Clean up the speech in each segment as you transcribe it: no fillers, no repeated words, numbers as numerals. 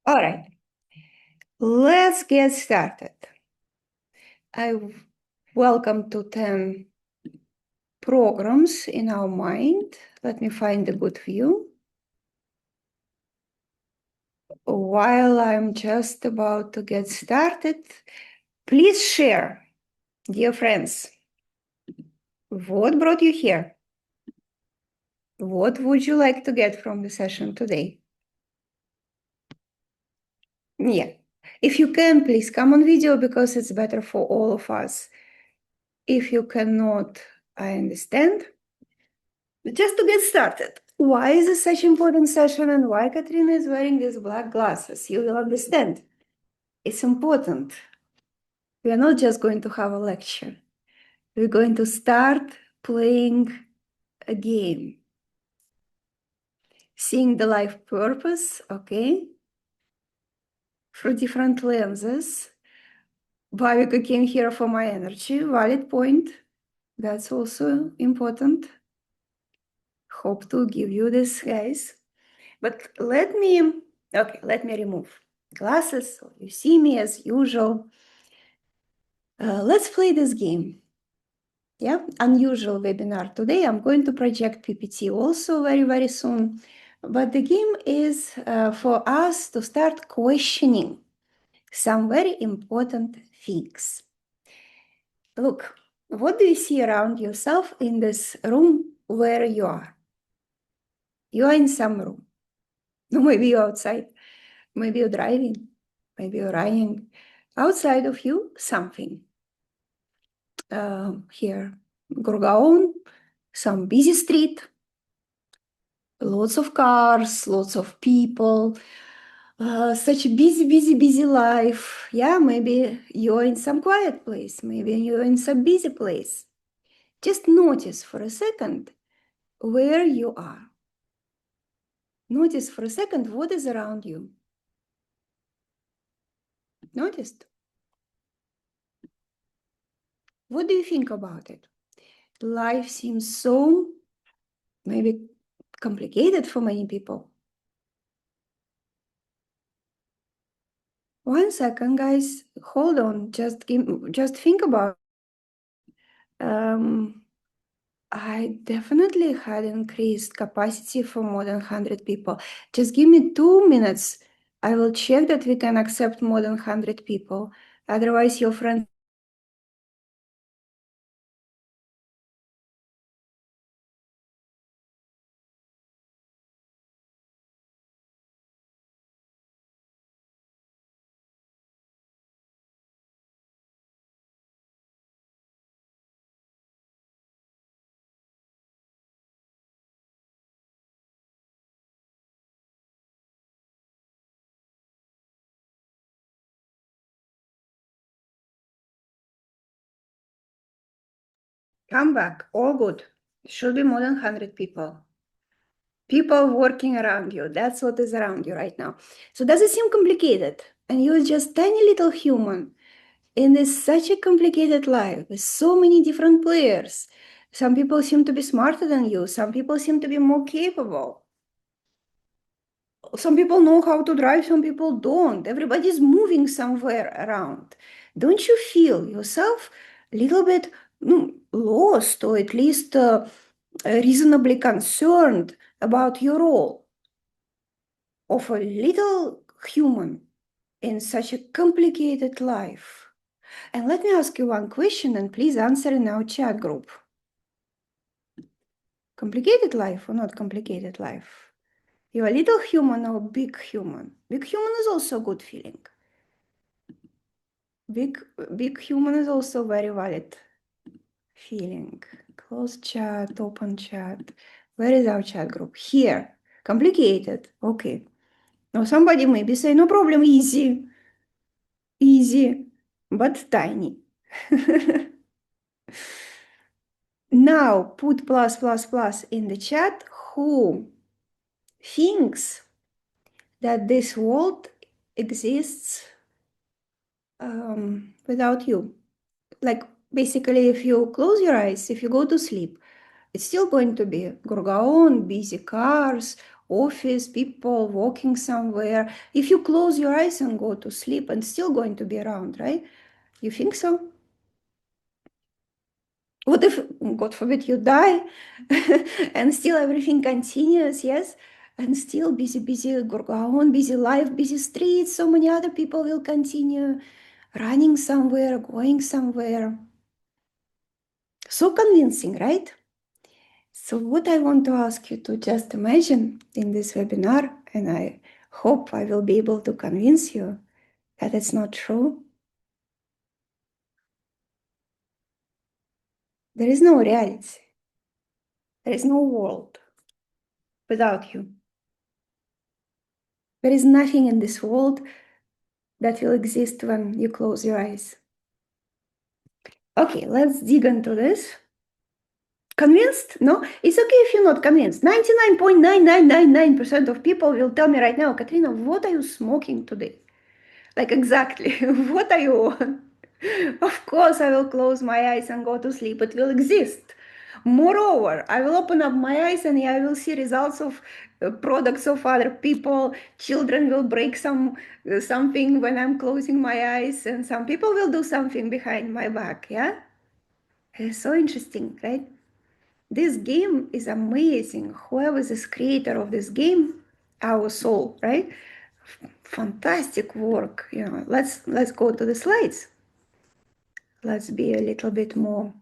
All right, let's get started. I welcome to 10 programs in our mind. Let me find a good view. While I'm just about to get started, please share, dear friends, what brought you here? What would you like to get from the session today? Yeah, if you can, please come on video because it's better for all of us. If you cannot, I understand. Just to get started, why is this such important session and why Katrina is wearing these black glasses? You will understand. It's important. We are not just going to have a lecture. We're going to start playing a game. Seeing the life purpose, okay? Through different lenses. Bhavika came here for my energy, valid point. That's also important. Hope to give you this, guys. But let me remove glasses so you see me as usual. Let's play this game. Yeah, unusual webinar today. I'm going to project PPT also very soon. But the game is for us to start questioning some very important things. Look, what do you see around yourself in this room where you are? You are in some room. Maybe you're outside. Maybe you're driving. Maybe you're running. Outside of you, something. Here, Gurgaon, some busy street, lots of cars, lots of people, such a busy life. Yeah, maybe you're in some quiet place. Maybe you're in some busy place. Just notice for a second where you are. Notice for a second what is around you. Noticed? What do you think about it? Life seems so maybe complicated for many people. 1 second, guys. Hold on. Just think about. I definitely had increased capacity for more than 100 people. Just give me 2 minutes. I will check that we can accept more than 100 people. Otherwise, your friend. Come back. All good. Should be more than 100 people. People working around you. That's what is around you right now. So does it seem complicated? And you're just tiny little human in this such a complicated life with so many different players. Some people seem to be smarter than you. Some people seem to be more capable. Some people know how to drive, some people don't. Everybody's moving somewhere around. Don't you feel yourself a little bit lost or at least reasonably concerned about your role of a little human in such a complicated life? And let me ask you one question and please answer in our chat group. Complicated life or not complicated life? You're a little human or big human? Big human is also a good feeling. Big human is also very valid feeling. Close chat, open chat. Where is our chat group? Here. Complicated. Okay. Now somebody maybe say, no problem, easy. Easy, but tiny. Now put plus in the chat who thinks that this world exists without you. Like basically, if you close your eyes, if you go to sleep, it's still going to be Gurgaon, busy cars, office, people walking somewhere. If you close your eyes and go to sleep, and still going to be around, right? You think so? What if, God forbid, you die and still everything continues, yes? And still busy, busy, go on, busy life, busy streets. So many other people will continue running somewhere, going somewhere. So convincing, right? So what I want to ask you to just imagine in this webinar, and I hope I will be able to convince you that it's not true. There is no reality. There is no world without you. There is nothing in this world that will exist when you close your eyes. Okay, let's dig into this. Convinced? No? It's okay if you're not convinced. 99.9999% of people will tell me right now, Katrina, what are you smoking today? Like exactly, what are you on? Of course, I will close my eyes and go to sleep. It will exist. Moreover, I will open up my eyes and I will see results of products of other people. Children will break something when I'm closing my eyes, and some people will do something behind my back. Yeah, it's so interesting, right? This game is amazing. Whoever is this creator of this game, our soul, right? Fantastic work. You know, let's go to the slides. Let's be a little bit more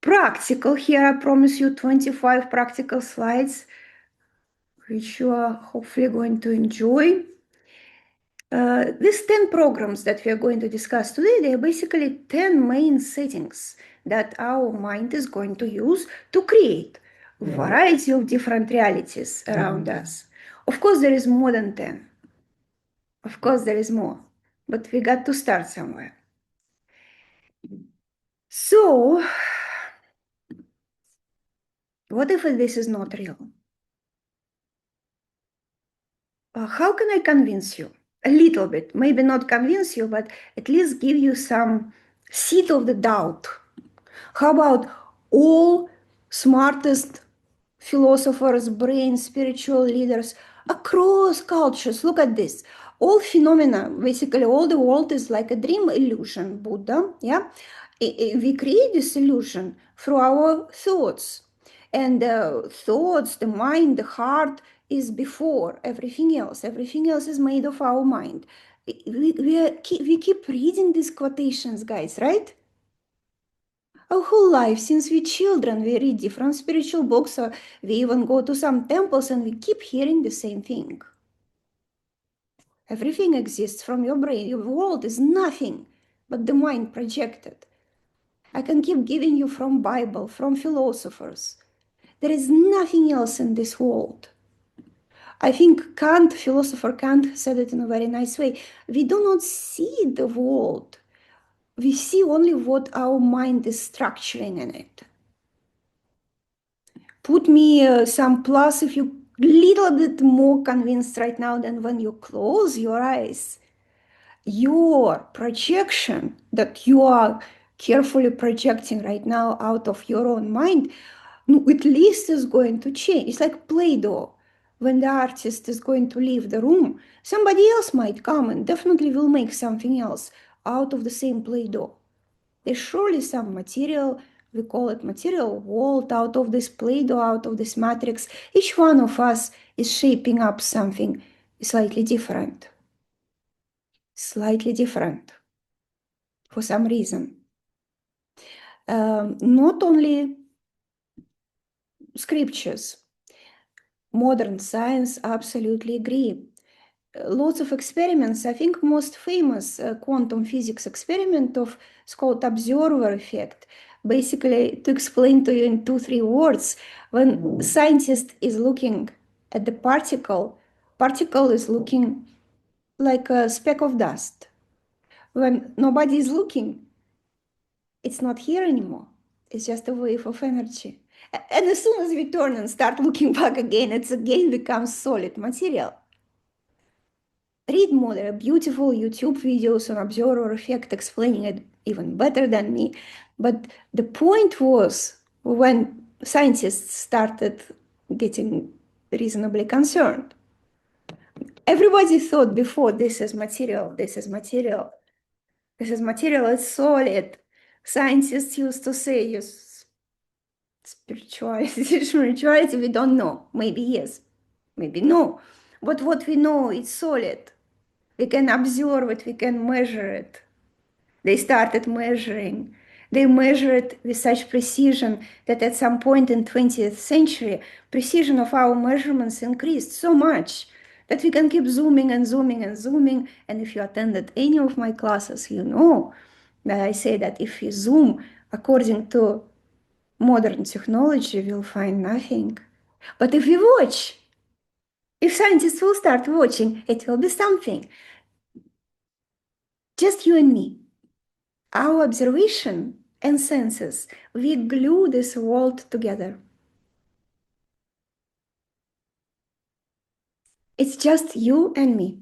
practical here. I promise you 25 practical slides, which you are hopefully going to enjoy. These 10 programs that we are going to discuss today, they are basically 10 main settings that our mind is going to use to create a variety of different realities around us. Of course, there is more than 10. Of course, there is more, but we got to start somewhere. So, what if this is not real? How can I convince you? A little bit, maybe not convince you, but at least give you some seed of the doubt. How about all smartest philosophers, brains, spiritual leaders across cultures? Look at this. All phenomena, basically all the world is like a dream illusion, Buddha, yeah? We create this illusion through our thoughts. And thoughts, the mind, the heart is before everything else. Everything else is made of our mind. We keep reading these quotations, guys, right? Our whole life, since we're children, we read different spiritual books, or we even go to some temples and we keep hearing the same thing. Everything exists from your brain. Your world is nothing but the mind projected. I can keep giving you from Bible, from philosophers. There is nothing else in this world. I think Kant, philosopher Kant, said it in a very nice way. We do not see the world. We see only what our mind is structuring in it. Put me some plus if you little bit more convinced right now than when you close your eyes. Your projection that you are carefully projecting right now out of your own mind, at least is going to change. It's like Play-Doh. When the artist is going to leave the room, somebody else might come and definitely will make something else out of the same Play-Doh. There's surely some material, we call it material world, out of this Play-Doh, out of this matrix. Each one of us is shaping up something slightly different. Slightly different for some reason. Not only scriptures, modern science absolutely agree. Lots of experiments. I think most famous quantum physics experiment is called observer effect. Basically, to explain to you in 2-3 words, when scientist is looking at the particle is looking like a speck of dust. When nobody is looking, it's not here anymore. It's just a wave of energy. And as soon as we turn and start looking back again, it's again becomes solid material. Read more. There are beautiful YouTube videos on observer effect explaining it even better than me. But the point was when scientists started getting reasonably concerned. Everybody thought before this is material, this is material, this is material, it's solid. Scientists used to say, yes, spirituality, spirituality, we don't know. Maybe yes, maybe no. But what we know, it's solid. We can observe it, we can measure it. They started measuring. They measured with such precision that at some point in 20th century, precision of our measurements increased so much that we can keep zooming and zooming and zooming. And if you attended any of my classes, you know that I say that if you zoom according to modern technology, we'll find nothing. But if we watch, if scientists will start watching, it will be something. Just you and me. Our observation and senses, we glue this world together. It's just you and me.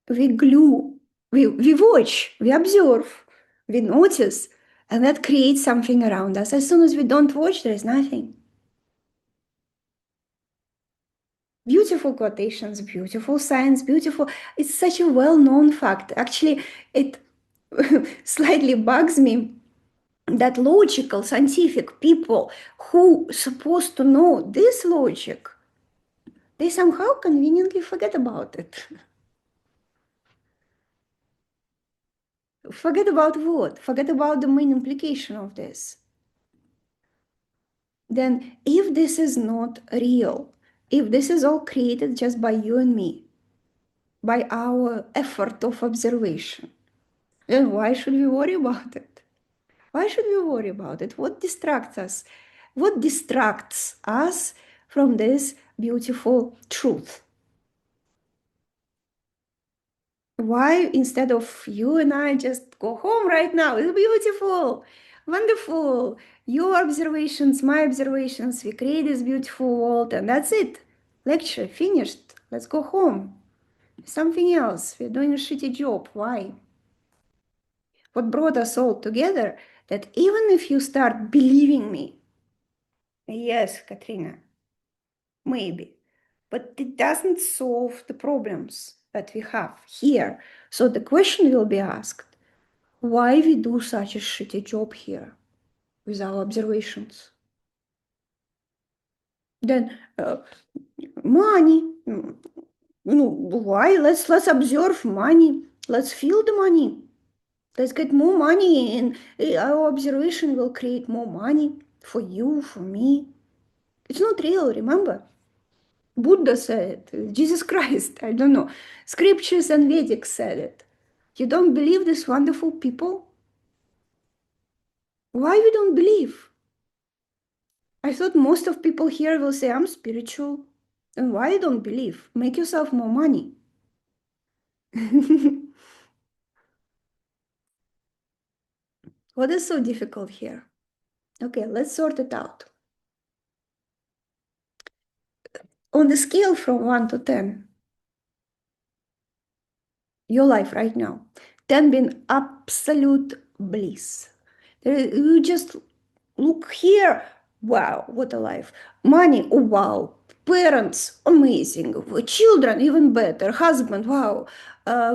We glue, we watch, we observe, we notice, and that creates something around us. As soon as we don't watch, there is nothing. Beautiful quotations, beautiful science, beautiful. It's such a well known fact. Actually, it slightly bugs me that logical, scientific people who supposed to know this logic, they somehow conveniently forget about it. Forget about what? Forget about the main implication of this. Then, if this is not real, if this is all created just by you and me, by our effort of observation, then why should we worry about it? Why should we worry about it? What distracts us? What distracts us from this beautiful truth? Why, instead of you and I just go home right now? It's beautiful, wonderful. Your observations, my observations, we create this beautiful world, and that's it. Lecture finished. Let's go home. Something else. We're doing a shitty job. Why? What brought us all together? That even if you start believing me, yes, Katrina, maybe, but it doesn't solve the problems that we have here. So the question will be asked, why we do such a shitty job here with our observations? Then money. Why? Let's observe money. Let's feel the money. Let's get more money, and our observation will create more money for you, for me. It's not real, remember? Buddha said it, Jesus Christ, I don't know. Scriptures and Vedic said it. You don't believe these wonderful people? Why you don't believe? I thought most of people here will say, I'm spiritual. And why you don't believe? Make yourself more money. What is so difficult here? Okay, let's sort it out. On the scale from 1 to 10, your life right now, 10 being absolute bliss. You just look here, wow, what a life. Money, oh, wow. Parents, amazing. Children, even better. Husband, wow.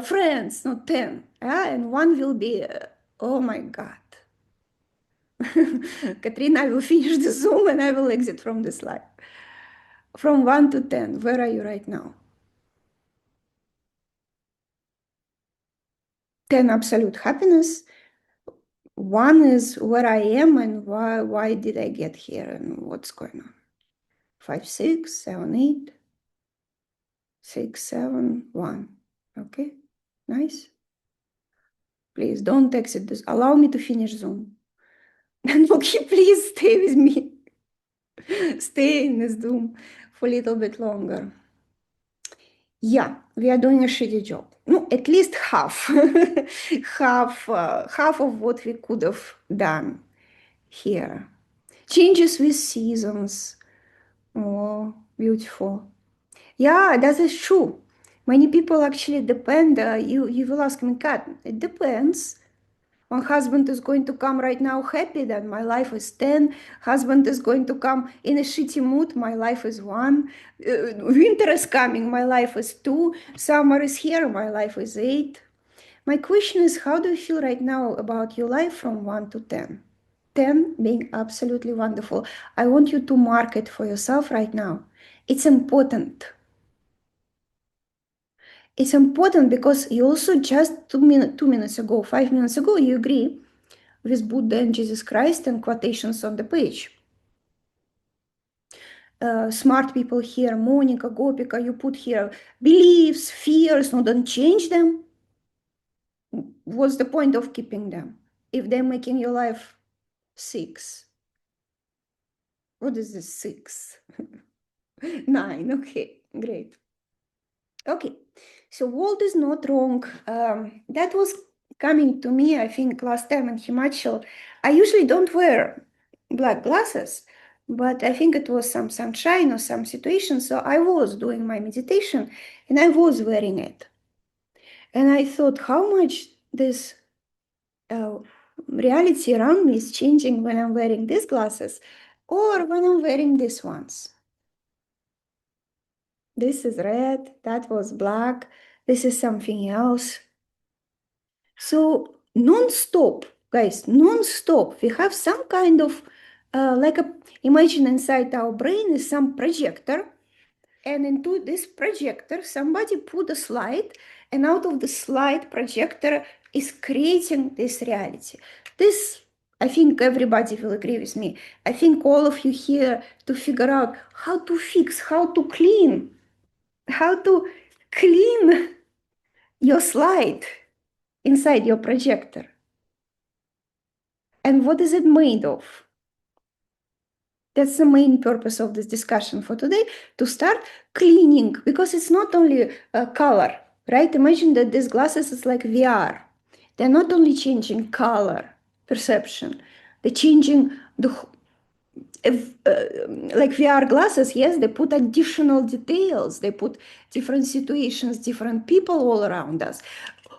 Friends, not 10. Yeah? And one will be, oh my God. Katrina, I will finish the Zoom and I will exit from this live. From 1 to 10, where are you right now? 10 absolute happiness. 1 is where I am and why did I get here and what's going on. 5, 6, 7, 8, 6, 7, 1. Okay, nice. Please don't exit this. Allow me to finish Zoom. And okay, please stay with me. Stay in this Zoom for a little bit longer. Yeah, we are doing a shitty job. No, at least half, half of what we could have done here. Changes with seasons. Oh, beautiful. Yeah, that is true. Many people actually depend. You will ask me, Kat, it depends One husband is going to come right now happy, then my life is 10. Husband is going to come in a shitty mood, my life is 1. Winter is coming, my life is 2. Summer is here, my life is 8. My question is, how do you feel right now about your life from 1 to 10? 10 being absolutely wonderful. I want you to mark it for yourself right now. It's important. It's important because you also just 2 minutes ago, 5 minutes ago, you agree with Buddha and Jesus Christ and quotations on the page. Smart people here, Monica, Gopika, you put here beliefs, fears, no, don't change them. What's the point of keeping them if they're making your life 6? What is this 6? 9, okay, great. Okay, so world is not wrong. That was coming to me, I think, last time in Himachal. I usually don't wear black glasses, but I think it was some sunshine or some situation. So I was doing my meditation and I was wearing it. And I thought how much this reality around me is changing when I'm wearing these glasses or when I'm wearing these ones. This is red, that was black, this is something else. So non-stop, guys, non-stop, we have some kind of, imagine inside our brain is some projector, and into this projector, somebody put a slide, and out of the slide projector is creating this reality. This, I think everybody will agree with me. I think all of you here to figure out how to fix, how to clean your slide inside your projector. And what is it made of? That's the main purpose of this discussion for today, to start cleaning, because it's not only a color, right? Imagine that these glasses is like VR. They're not only changing color perception, they're changing the like VR glasses, yes, they put additional details, they put different situations, different people all around us.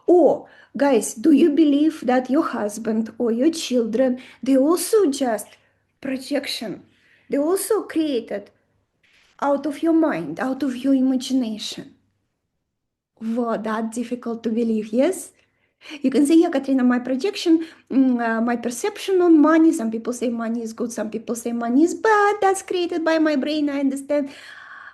Oh, guys, do you believe that your husband or your children, they also just projection? They also created out of your mind, out of your imagination. Wow, that's difficult to believe, yes? You can say, yeah, Katrina, my projection, my perception on money. Some people say money is good, some people say money is bad. That's created by my brain, I understand.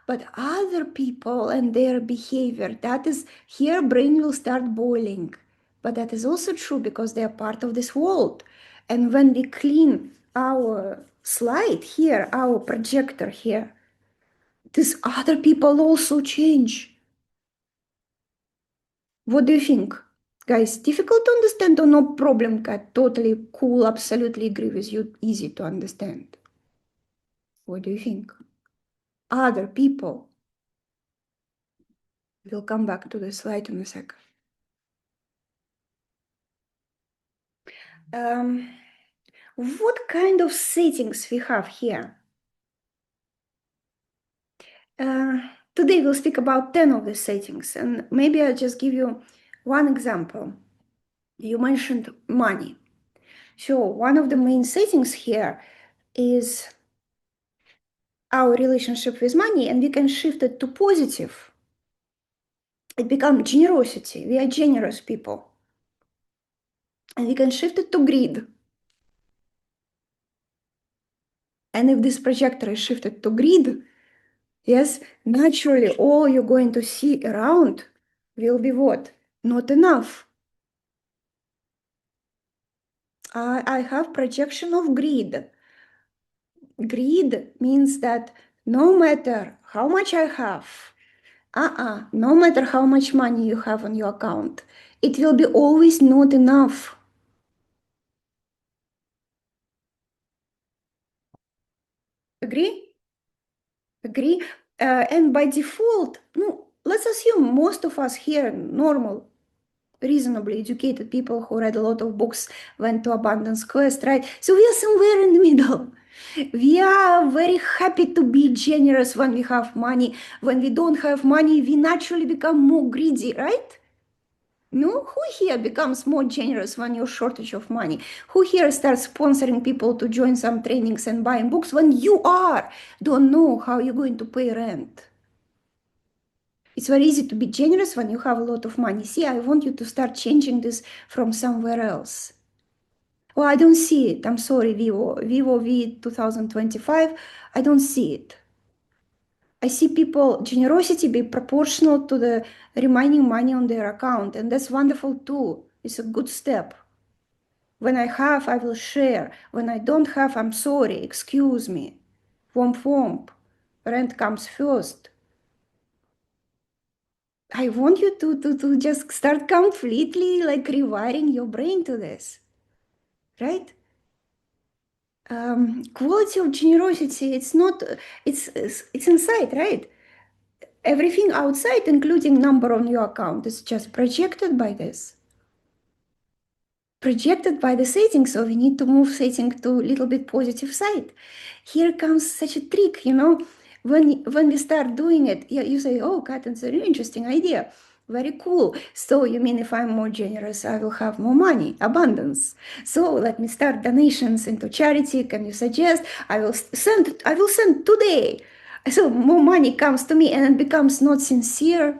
But other people and their behavior, that is, here brain will start boiling. But that is also true because they are part of this world. And when we clean our slide here, our projector here, these other people also change. What do you think? Guys, difficult to understand or no problem, Kat? Totally cool, absolutely agree with you, easy to understand. What do you think? Other people. We'll come back to the slide in a second. What kind of settings we have here? Today we'll speak about 10 of the settings, and maybe I'll just give you one example. You mentioned money. So one of the main settings here is our relationship with money, and we can shift it to positive. It becomes generosity. We are generous people. And we can shift it to greed. And if this projector is shifted to greed, yes, naturally all you're going to see around will be what? Not enough. I have projection of greed. Greed means that no matter how much I have, no matter how much money you have on your account, it will be always not enough. Agree? Agree? And by default, no, let's assume most of us here, normal, reasonably educated people who read a lot of books, went to Abundance Quest, right? So we are somewhere in the middle. We are very happy to be generous when we have money. When we don't have money, we naturally become more greedy, right? No, who here becomes more generous when you're shortage of money? Who here starts sponsoring people to join some trainings and buying books when you don't know how you're going to pay rent? It's very easy to be generous when you have a lot of money. See, I want you to start changing this from somewhere else. Well, I don't see it. I'm sorry, Vivo V 2025. I don't see it. I see people generosity be proportional to the remaining money on their account, and that's wonderful too. It's a good step. When I have, I will share. When I don't have, I'm sorry. Excuse me. Womp womp. Rent comes first. I want you to just start completely like rewiring your brain to this, right? Quality of generosity, it's not, it's inside, right? Everything outside, including number on your account, is just projected by this. Projected by the setting, so we need to move setting to a little bit positive side. Here comes such a trick, when we start doing it, you say, oh, Kat, it's a really interesting idea. Very cool. So you mean if I'm more generous, I will have more money, abundance. So let me start donations into charity. Can you suggest? I will send today. So more money comes to me and it becomes not sincere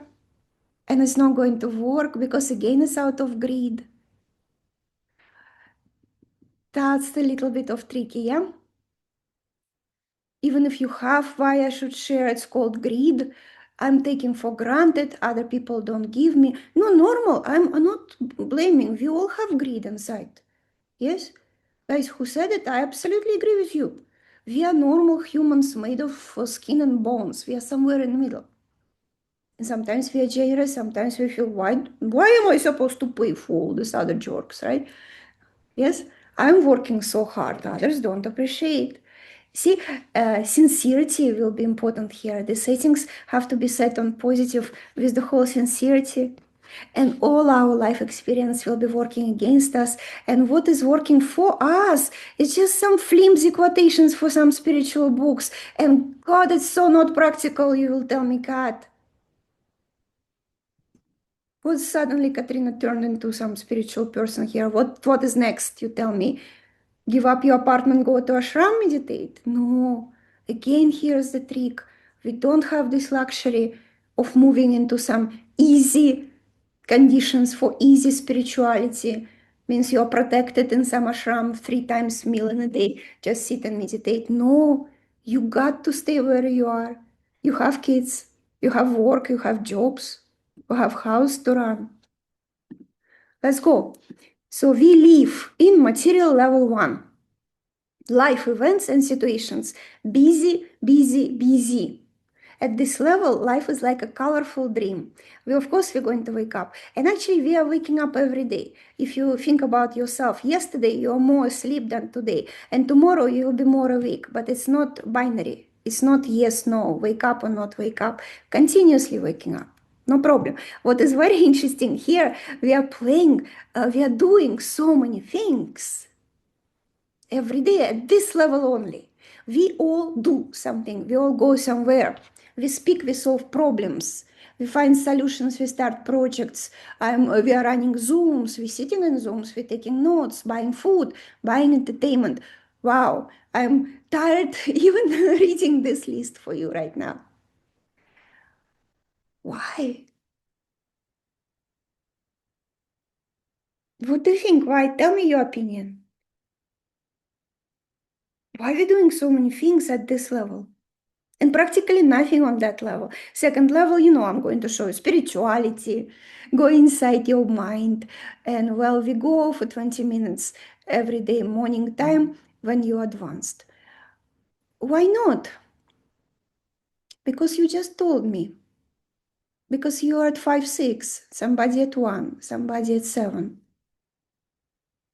and it's not going to work because again it's out of greed. That's a little bit of tricky, yeah? Even if you have why I should share, it's called greed. I'm taking for granted, other people don't give me. No, normal. I'm not blaming. We all have greed inside. Yes? Guys, who said it? I absolutely agree with you. We are normal humans made of skin and bones. We are somewhere in the middle. And sometimes we are generous, sometimes we feel, why am I supposed to pay for all these other jerks, right? Yes, I'm working so hard, others don't appreciate. See, sincerity will be important here. The settings have to be set on positive with the whole sincerity. And all our life experience will be working against us. And what is working for us is just some flimsy quotations for some spiritual books. And God, it's so not practical, you will tell me, God. What suddenly Katrina turned into some spiritual person here? What is next? You tell me. Give up your apartment, go to ashram, meditate? No. Again, here's the trick. We don't have this luxury of moving into some easy conditions for easy spirituality. Means you're protected in some ashram 3 times meal in a day. Just sit and meditate. No, you got to stay where you are. You have kids, you have work, you have jobs, you have house to run. Let's go. So we live in material level 1. Life events and situations. Busy, busy, busy. At this level, life is like a colorful dream. Of course, we're going to wake up. And actually, we are waking up every day. If you think about yourself, yesterday you are more asleep than today. And tomorrow you will be more awake. But it's not binary. It's not yes, no, wake up or not wake up. Continuously waking up. No problem. What is very interesting here, we are playing, we are doing so many things every day at this level only. We all do something, we all go somewhere. We speak, we solve problems, we find solutions, we start projects. We are running Zooms, we're sitting in Zooms, we're taking notes, buying food, buying entertainment. Wow, I'm tired even reading this list for you right now. Why? What do you think? Why? Tell me your opinion. Why are we doing so many things at this level? And practically nothing on that level. Second level, I'm going to show you spirituality, go inside your mind. And well, we go for 20 minutes every day, morning time, when you're advanced. Why not? Because you just told me. Because you're at 5, 6, somebody at 1, somebody at 7.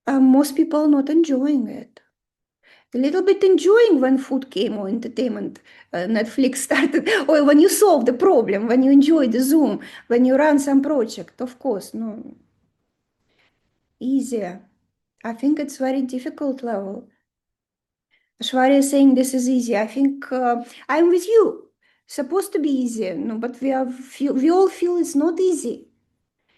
Most people not enjoying it. A little bit enjoying when food came or entertainment, Netflix started, or when you solve the problem, when you enjoy the Zoom, when you run some project, of course, no, easier. I think it's very difficult level. Shwarya is saying this is easy. I think I'm with you. Supposed to be easier, no, but we all feel it's not easy.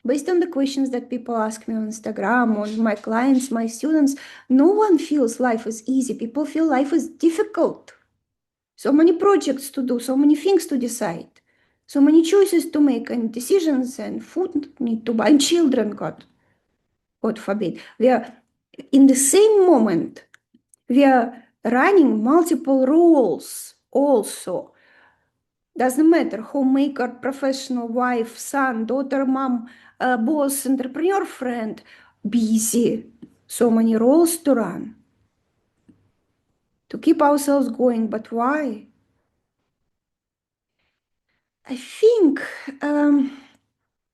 Based on the questions that people ask me on Instagram, on my clients, my students, no one feels life is easy. People feel life is difficult. So many projects to do, so many things to decide, so many choices to make, and decisions, and food need to buy, and children, God forbid. We are in the same moment, we are running multiple roles also. Doesn't matter, homemaker, professional, wife, son, daughter, mom, boss, entrepreneur, friend, busy. So many roles to run, to keep ourselves going. But why? I think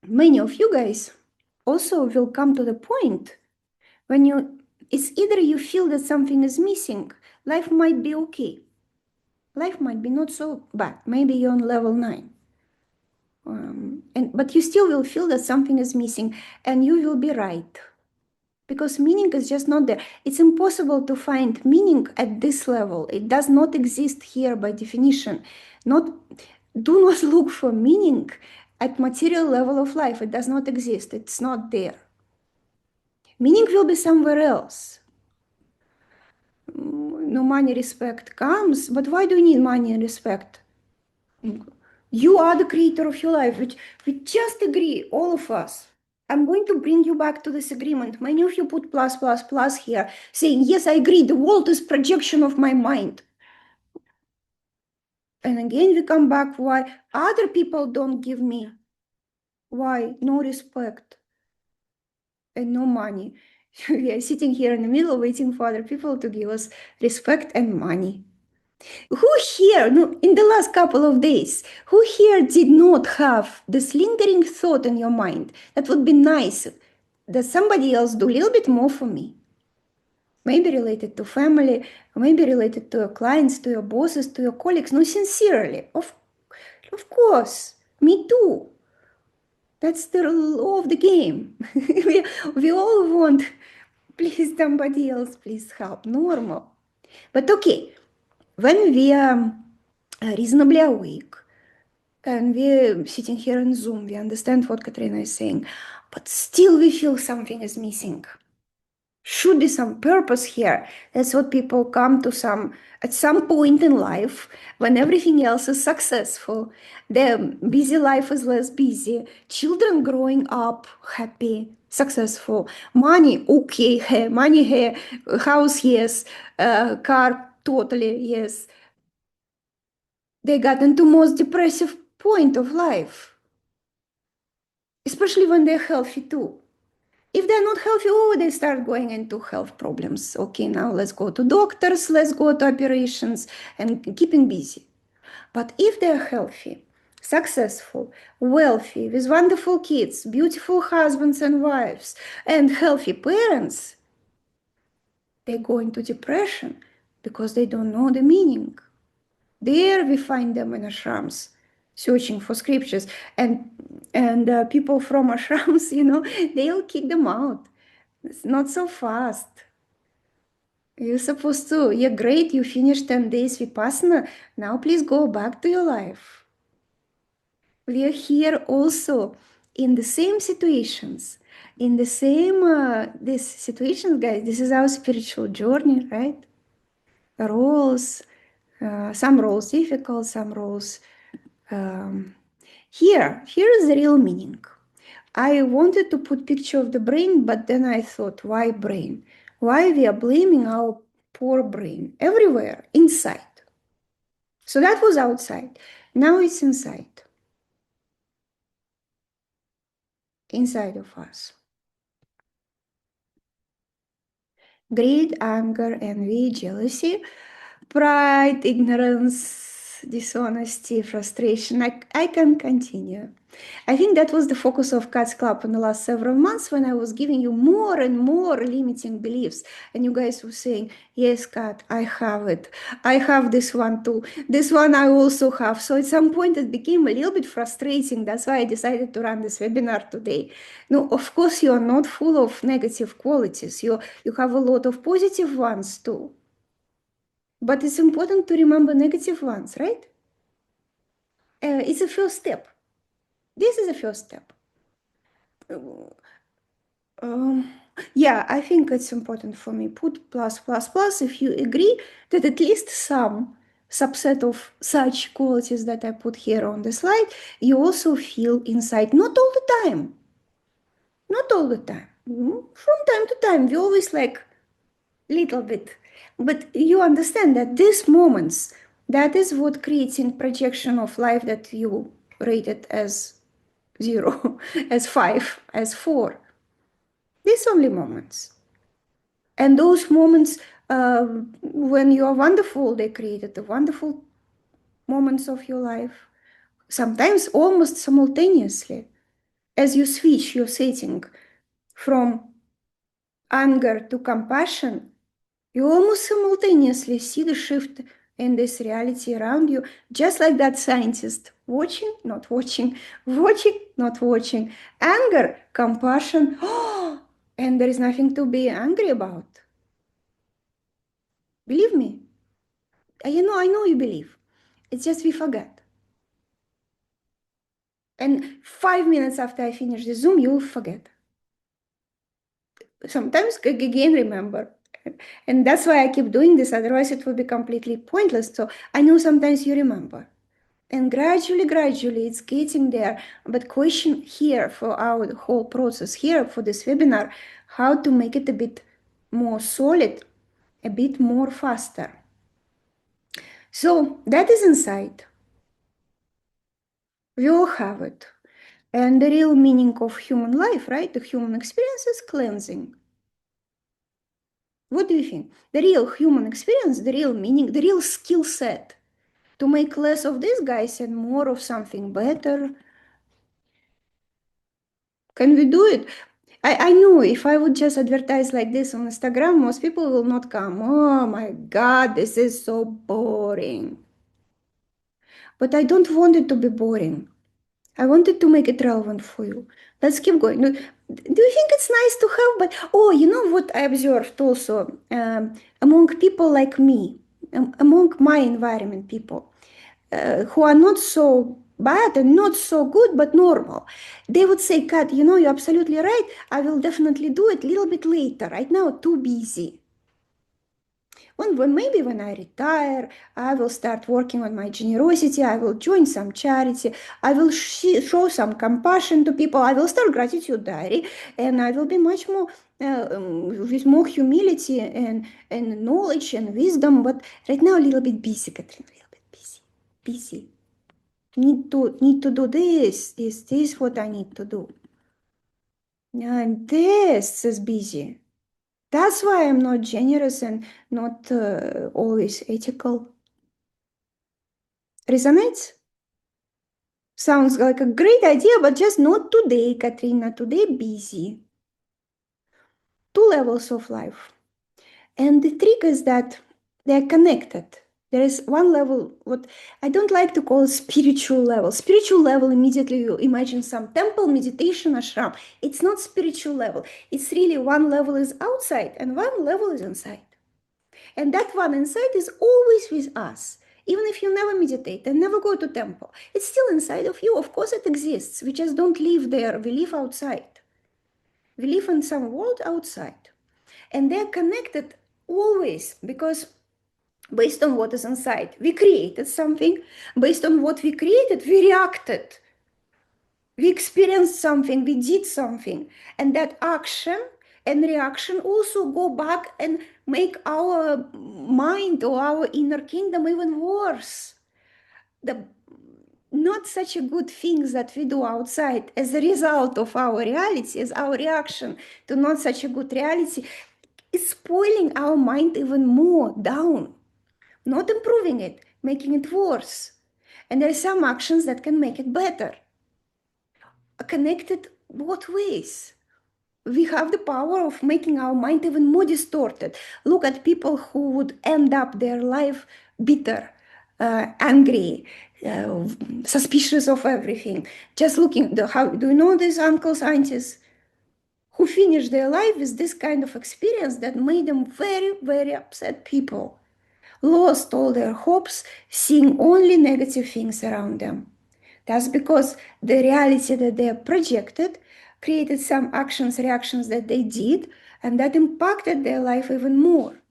many of you guys also will come to the point when it's either you feel that something is missing, life might be okay, life might be not so bad, maybe you're on level 9, but you still will feel that something is missing, and you will be right, because meaning is just not there. It's impossible to find meaning at this level. It does not exist here by definition. Not Do not look for meaning at material level of life. It does not exist. It's not there. Meaning will be somewhere else. No, money, respect comes, but why do you need money and respect? You are the creator of your life. We just agree, all of us. I'm going to bring you back to this agreement. Many of you put plus, plus, plus here, saying, yes, I agree, the world is projection of my mind. And again, we come back, why other people don't give me? Why? No respect and no money. We are sitting here in the middle waiting for other people to give us respect and money. Who here, no, in the last couple of days, who here did not have this lingering thought in your mind that would be nice that somebody else do a little bit more for me? Maybe related to family, maybe related to your clients, to your bosses, to your colleagues. No, sincerely, of course, me too. That's the law of the game. we all want, please, somebody else, please help. Normal. But okay, when we are reasonably awake and we're sitting here in Zoom, we understand what Katrina is saying, but still we feel something is missing. Should be some purpose here. That's what people come to at some point in life when everything else is successful. Their busy life is less busy. Children growing up happy, successful. Money, okay, money here, house, yes, car, totally, yes. They got into most depressive point of life, especially when they're healthy too. If they're not healthy, oh, they start going into health problems. Okay, now let's go to doctors, let's go to operations, and keeping busy. But if they're healthy, successful, wealthy, with wonderful kids, beautiful husbands and wives, and healthy parents, they go into depression because they don't know the meaning. There we find them in ashrams, searching for scriptures, and people from ashrams, they'll kick them out. It's not so fast. You're supposed to, you're great, you finished 10 days Vipassana. Now please go back to your life. We are here also in the same situations, in the same, these situations, guys. This is our spiritual journey, right? Roles, some roles difficult, some roles. Here is the real meaning. I wanted to put picture of the brain, but then I thought, why brain? Why we are blaming our poor brain everywhere, inside. So that was outside. Now it's inside of us. Greed, anger, envy, jealousy, pride, ignorance, dishonesty, frustration. I can continue. I think that was the focus of Kat's Club in the last several months when I was giving you more and more limiting beliefs. And you guys were saying, yes, Kat, I have it. I have this one too. This one I also have. So at some point it became a little bit frustrating. That's why I decided to run this webinar today. No, of course, you are not full of negative qualities. You have a lot of positive ones too. But it's important to remember negative ones, right? It's a first step. This is a first step. Um, yeah, I think it's important for me. Put plus plus plus if you agree that at least some subset of such qualities that I put here on the slide, you also feel inside. Not all the time. Not all the time. From time to time, we always like little bit. But you understand that these moments, that is what creates in projection of life that you rated as 0, as 5, as 4. These only moments. And those moments, when you are wonderful, they created the wonderful moments of your life, sometimes almost simultaneously, as you switch your setting from anger to compassion, you almost simultaneously see the shift in this reality around you, just like that scientist watching, not watching, watching, not watching, anger, compassion, oh, and there is nothing to be angry about. Believe me, I know you believe. It's just we forget. And 5 minutes after I finish the Zoom, you'll forget. Sometimes again remember. And that's why I keep doing this, otherwise it would be completely pointless. So I know sometimes you remember. And gradually it's getting there. But question here for our whole process here for this webinar, how to make it a bit more solid, a bit more faster. So that is inside. We all have it. And the real meaning of human life, right? The human experience is cleansing. What do you think? The real human experience, the real meaning, the real skill set to make less of these guys and more of something better. Can we do it? I know if I would just advertise like this on Instagram, most people will not come. Oh my God, this is so boring. But I don't want it to be boring. I wanted to make it relevant for you. Let's keep going. Do you think it's nice to have? But oh, you know what I observed also among people like me, among my environment people who are not so bad and not so good, but normal. They would say, Kat, you're absolutely right. I will definitely do it a little bit later. Right now, too busy. When maybe when I retire, I will start working on my generosity. I will join some charity. I will show some compassion to people. I will start gratitude diary, and I will be much more with more humility and knowledge and wisdom. But right now, a little bit busy, Catherine. A little bit busy. Need to do this. This what I need to do. And this is busy. That's why I'm not generous and not always ethical. Resonates? Sounds like a great idea, but just not today, Katrina. Today, busy. Two levels of life. And the trick is that they're connected. There is one level, what I don't like to call spiritual level. Spiritual level, immediately you imagine some temple, meditation, ashram. It's not spiritual level. It's really one level is outside and one level is inside. And that one inside is always with us. Even if you never meditate and never go to temple, it's still inside of you. Of course it exists. We just don't live there. We live outside. We live in some world outside. And they're connected always because based on what is inside, we created something. Based on what we created, we reacted. We experienced something, we did something. And that action and reaction also go back and make our mind or our inner kingdom even worse. The not such a good things that we do outside as a result of our reality, as our reaction to not such a good reality, is spoiling our mind even more down, not improving it, making it worse. And there are some actions that can make it better. Connected both ways. We have the power of making our mind even more distorted. Look at people who would end up their life bitter, angry, suspicious of everything. Just looking, how do you know these uncles, aunties who finished their life with this kind of experience that made them very, very upset people, lost all their hopes, seeing only negative things around them. That's because the reality that they projected created some actions, reactions that they did, and that impacted their life even more.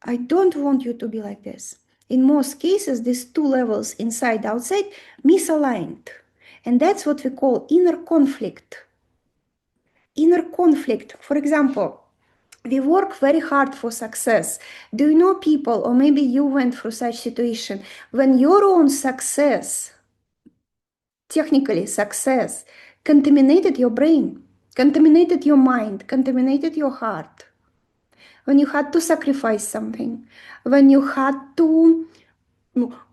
I don't want you to be like this. In most cases, these two levels, inside, outside, misaligned. And that's what we call inner conflict. Inner conflict. For example, we work very hard for success. Do you know people, or maybe you went through such situation, when your own success, technically success, contaminated your brain, contaminated your mind, contaminated your heart, when you had to sacrifice something, when you had to,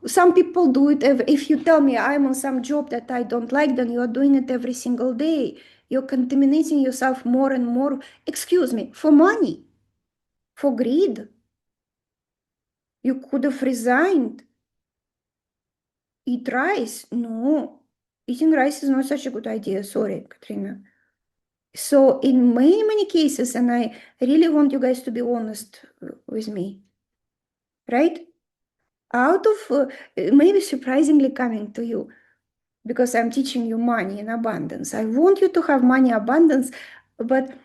some people do it, if you tell me I'm on some job that I don't like, then you are doing it every single day. You're contaminating yourself more and more, excuse me, for money, for greed. You could have resigned. Eat rice. No, eating rice is not such a good idea. Sorry, Katrina. So in many, many cases, and I really want you guys to be honest with me, right? Out of maybe surprisingly coming to you, because I'm teaching you money in abundance. I want you to have money abundance, but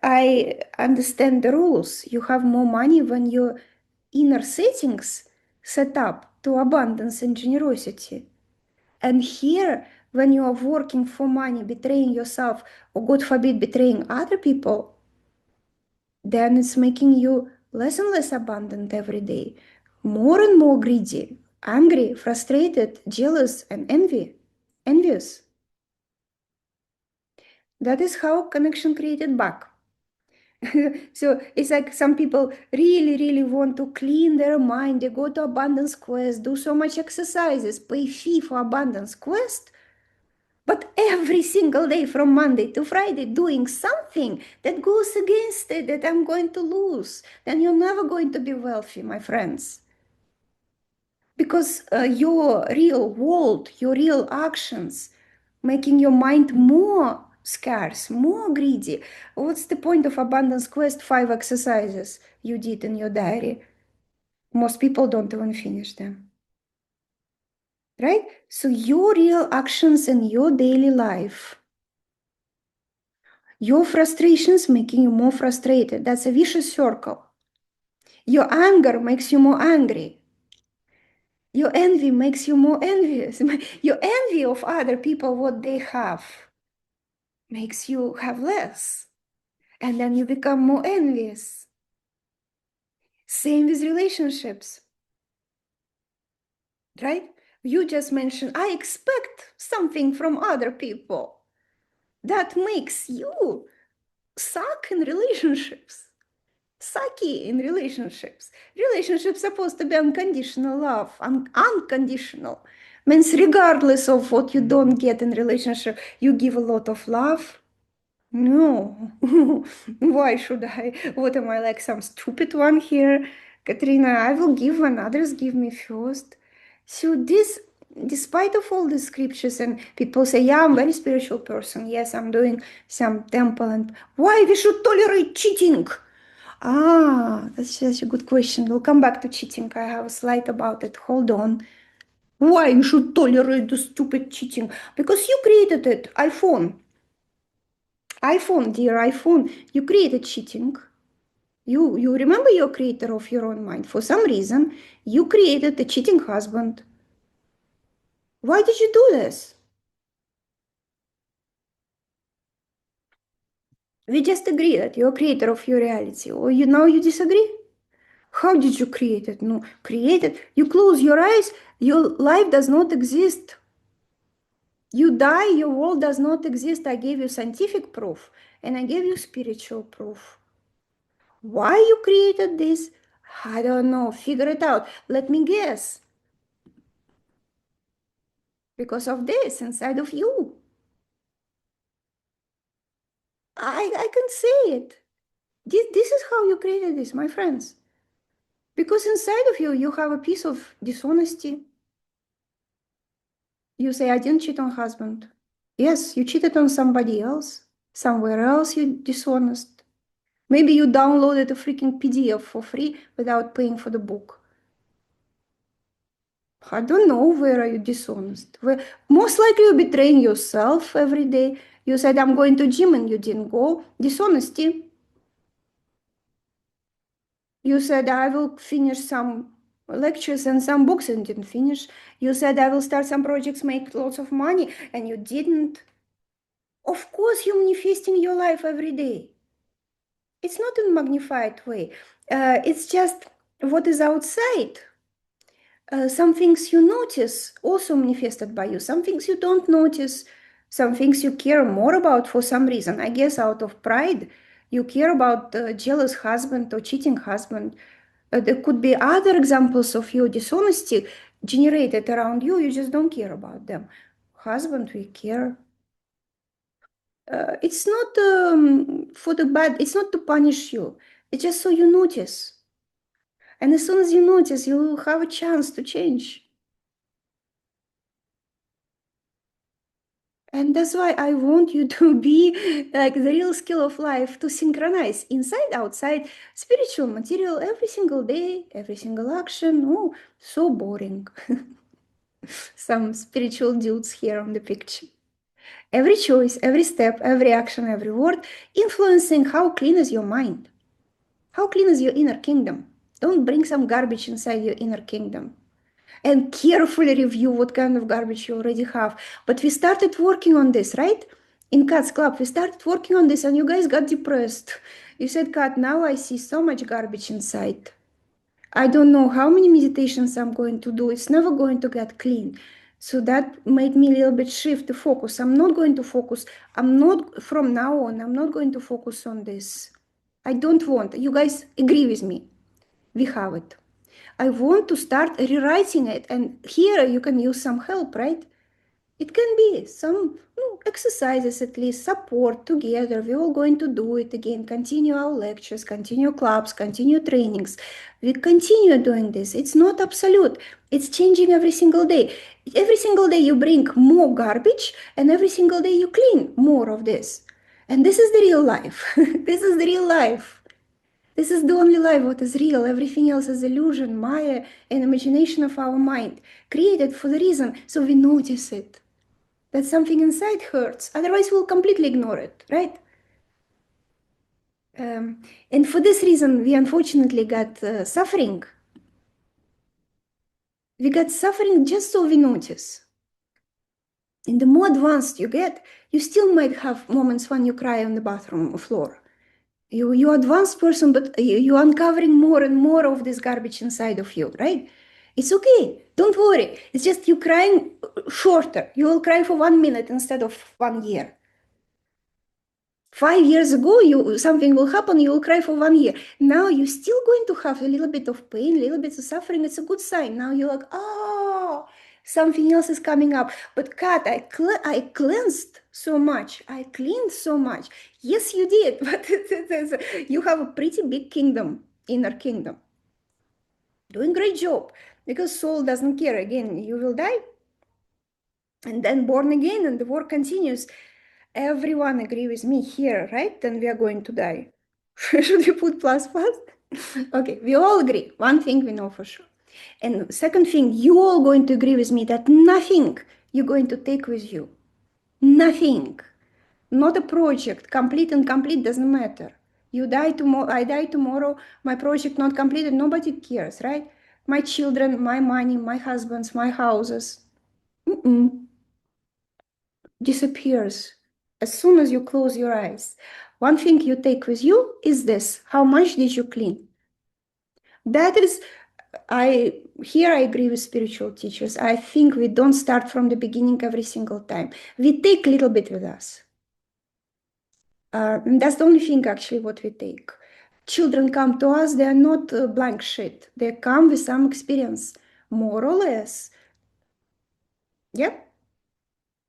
I understand the rules. You have more money when your inner settings set up to abundance and generosity. And here, when you are working for money, betraying yourself, or God forbid, betraying other people, then it's making you less and less abundant every day, more and more greedy, angry, frustrated, jealous, and envious. That is how connection created back. So it's like some people really, really want to clean their mind. They go to Abundance Quest, do so much exercises, pay fee for Abundance Quest, but every single day from Monday to Friday doing something that goes against it, that I'm going to lose, then you're never going to be wealthy, my friends. Because your real world, your real actions, making your mind more scarce, more greedy. What's the point of Abundance Quest 5 exercises you did in your diary? Most people don't even finish them. Right? So your real actions in your daily life, your frustrations making you more frustrated. That's a vicious circle. Your anger makes you more angry. Your envy makes you more envious. Your envy of other people, what they have, makes you have less. And then you become more envious. Same with relationships, right? You just mentioned, I expect something from other people. That makes you suck in relationships. Sucky in relationships. Relationships supposed to be unconditional love. Unconditional means regardless of what you don't get in relationship, you give a lot of love. No, why should I? What am I, like some stupid one here? Katrina, I will give when others give me first. So this, despite of all the scriptures and people say, yeah, I'm a very spiritual person. Yes, I'm doing some temple and why we should tolerate cheating? Ah, that's just a good question. We'll come back to cheating. I have a slide about it. Hold on. Why you should tolerate the stupid cheating? Because you created it. iPhone, dear iPhone, you created cheating. You remember you're creator of your own mind. For some reason, you created a cheating husband. Why did you do this? We just agree that you're creator of your reality. Or you now you disagree? How did you create it? No, create it. You close your eyes, your life does not exist. You die, your world does not exist. I gave you scientific proof and I gave you spiritual proof. Why you created this? I don't know. Figure it out. Let me guess. Because of this inside of you. I can say it. This is how you created this, my friends. Because inside of you, you have a piece of dishonesty. You say, I didn't cheat on husband. Yes, you cheated on somebody else. Somewhere else you dishonest. Maybe you downloaded a freaking PDF for free without paying for the book. I don't know, where are you dishonest? Where, most likely you're betraying yourself every day. You said, I'm going to gym and you didn't go. Dishonesty. You said, I will finish some lectures and some books and didn't finish. You said, I will start some projects, make lots of money, and you didn't. Of course, you're manifesting your life every day. It's not in a magnified way. It's just what is outside. Some things you notice also manifested by you. Some things you don't notice. Some things you care more about for some reason. I guess out of pride, you care about a jealous husband or cheating husband. There could be other examples of your dishonesty generated around you. You just don't care about them. Husband, we care. It's not for the bad. It's not to punish you. It's just so you notice. And as soon as you notice, you have a chance to change. And that's why I want you to be like the real skill of life to synchronize inside, outside, spiritual, material, every single day, every single action. Oh, so boring. Some spiritual dudes here on the picture. Every choice, every step, every action, every word influencing how clean is your mind, how clean is your inner kingdom. Don't bring some garbage inside your inner kingdom. And carefully review what kind of garbage you already have. But we started working on this, right? In Kat's Club, we started working on this and you guys got depressed. You said, Kat, now I see so much garbage inside. I don't know how many meditations I'm going to do. It's never going to get clean. So that made me a little bit shift the focus. I'm not going to focus. I'm not, from now on, I'm not going to focus on this. I don't want. You guys agree with me. We have it. I want to start rewriting it. And here you can use some help, right? It can be some exercises, at least support together. We're all going to do it again, continue our lectures, continue clubs, continue trainings. We continue doing this. It's not absolute. It's changing every single day. Every single day you bring more garbage and every single day you clean more of this. And this is the real life. This is the real life. This is the only life what is real. Everything else is illusion, maya, and imagination of our mind, created for the reason so we notice it. That something inside hurts. Otherwise, we'll completely ignore it, right? And for this reason, we unfortunately got suffering. We got suffering just so we notice. And the more advanced you get, you still might have moments when you cry on the bathroom floor. You're advanced person, but you're uncovering more and more of this garbage inside of you, right? It's okay. Don't worry. It's just you crying shorter. You will cry for 1 minute instead of 1 year. 5 years ago, something will happen, you will cry for 1 year. Now you're still going to have a little bit of pain, a little bit of suffering. It's a good sign. Now you're like, oh, something else is coming up. But Kat, I cleansed so much. I cleaned so much. Yes, you did. But you have a pretty big kingdom, inner kingdom. Doing great job. Because soul doesn't care. Again, you will die and then born again and the work continues. Everyone agree with me here, right? Then we are going to die. Should we put plus plus? Okay, we all agree. One thing we know for sure. And second thing, you all going to agree with me that nothing you're going to take with you. Nothing. Not a project. Complete and complete doesn't matter. You die tomorrow, I die tomorrow, my project not completed, nobody cares, right? My children, my money, my husbands, my houses. Disappears as soon as you close your eyes. One thing you take with you is this: how much did you clean? That is, I agree with spiritual teachers. I think we don't start from the beginning every single time. We take a little bit with us. And that's the only thing actually what we take. Children come to us, they are not blank shit. They come with some experience, more or less. Yep.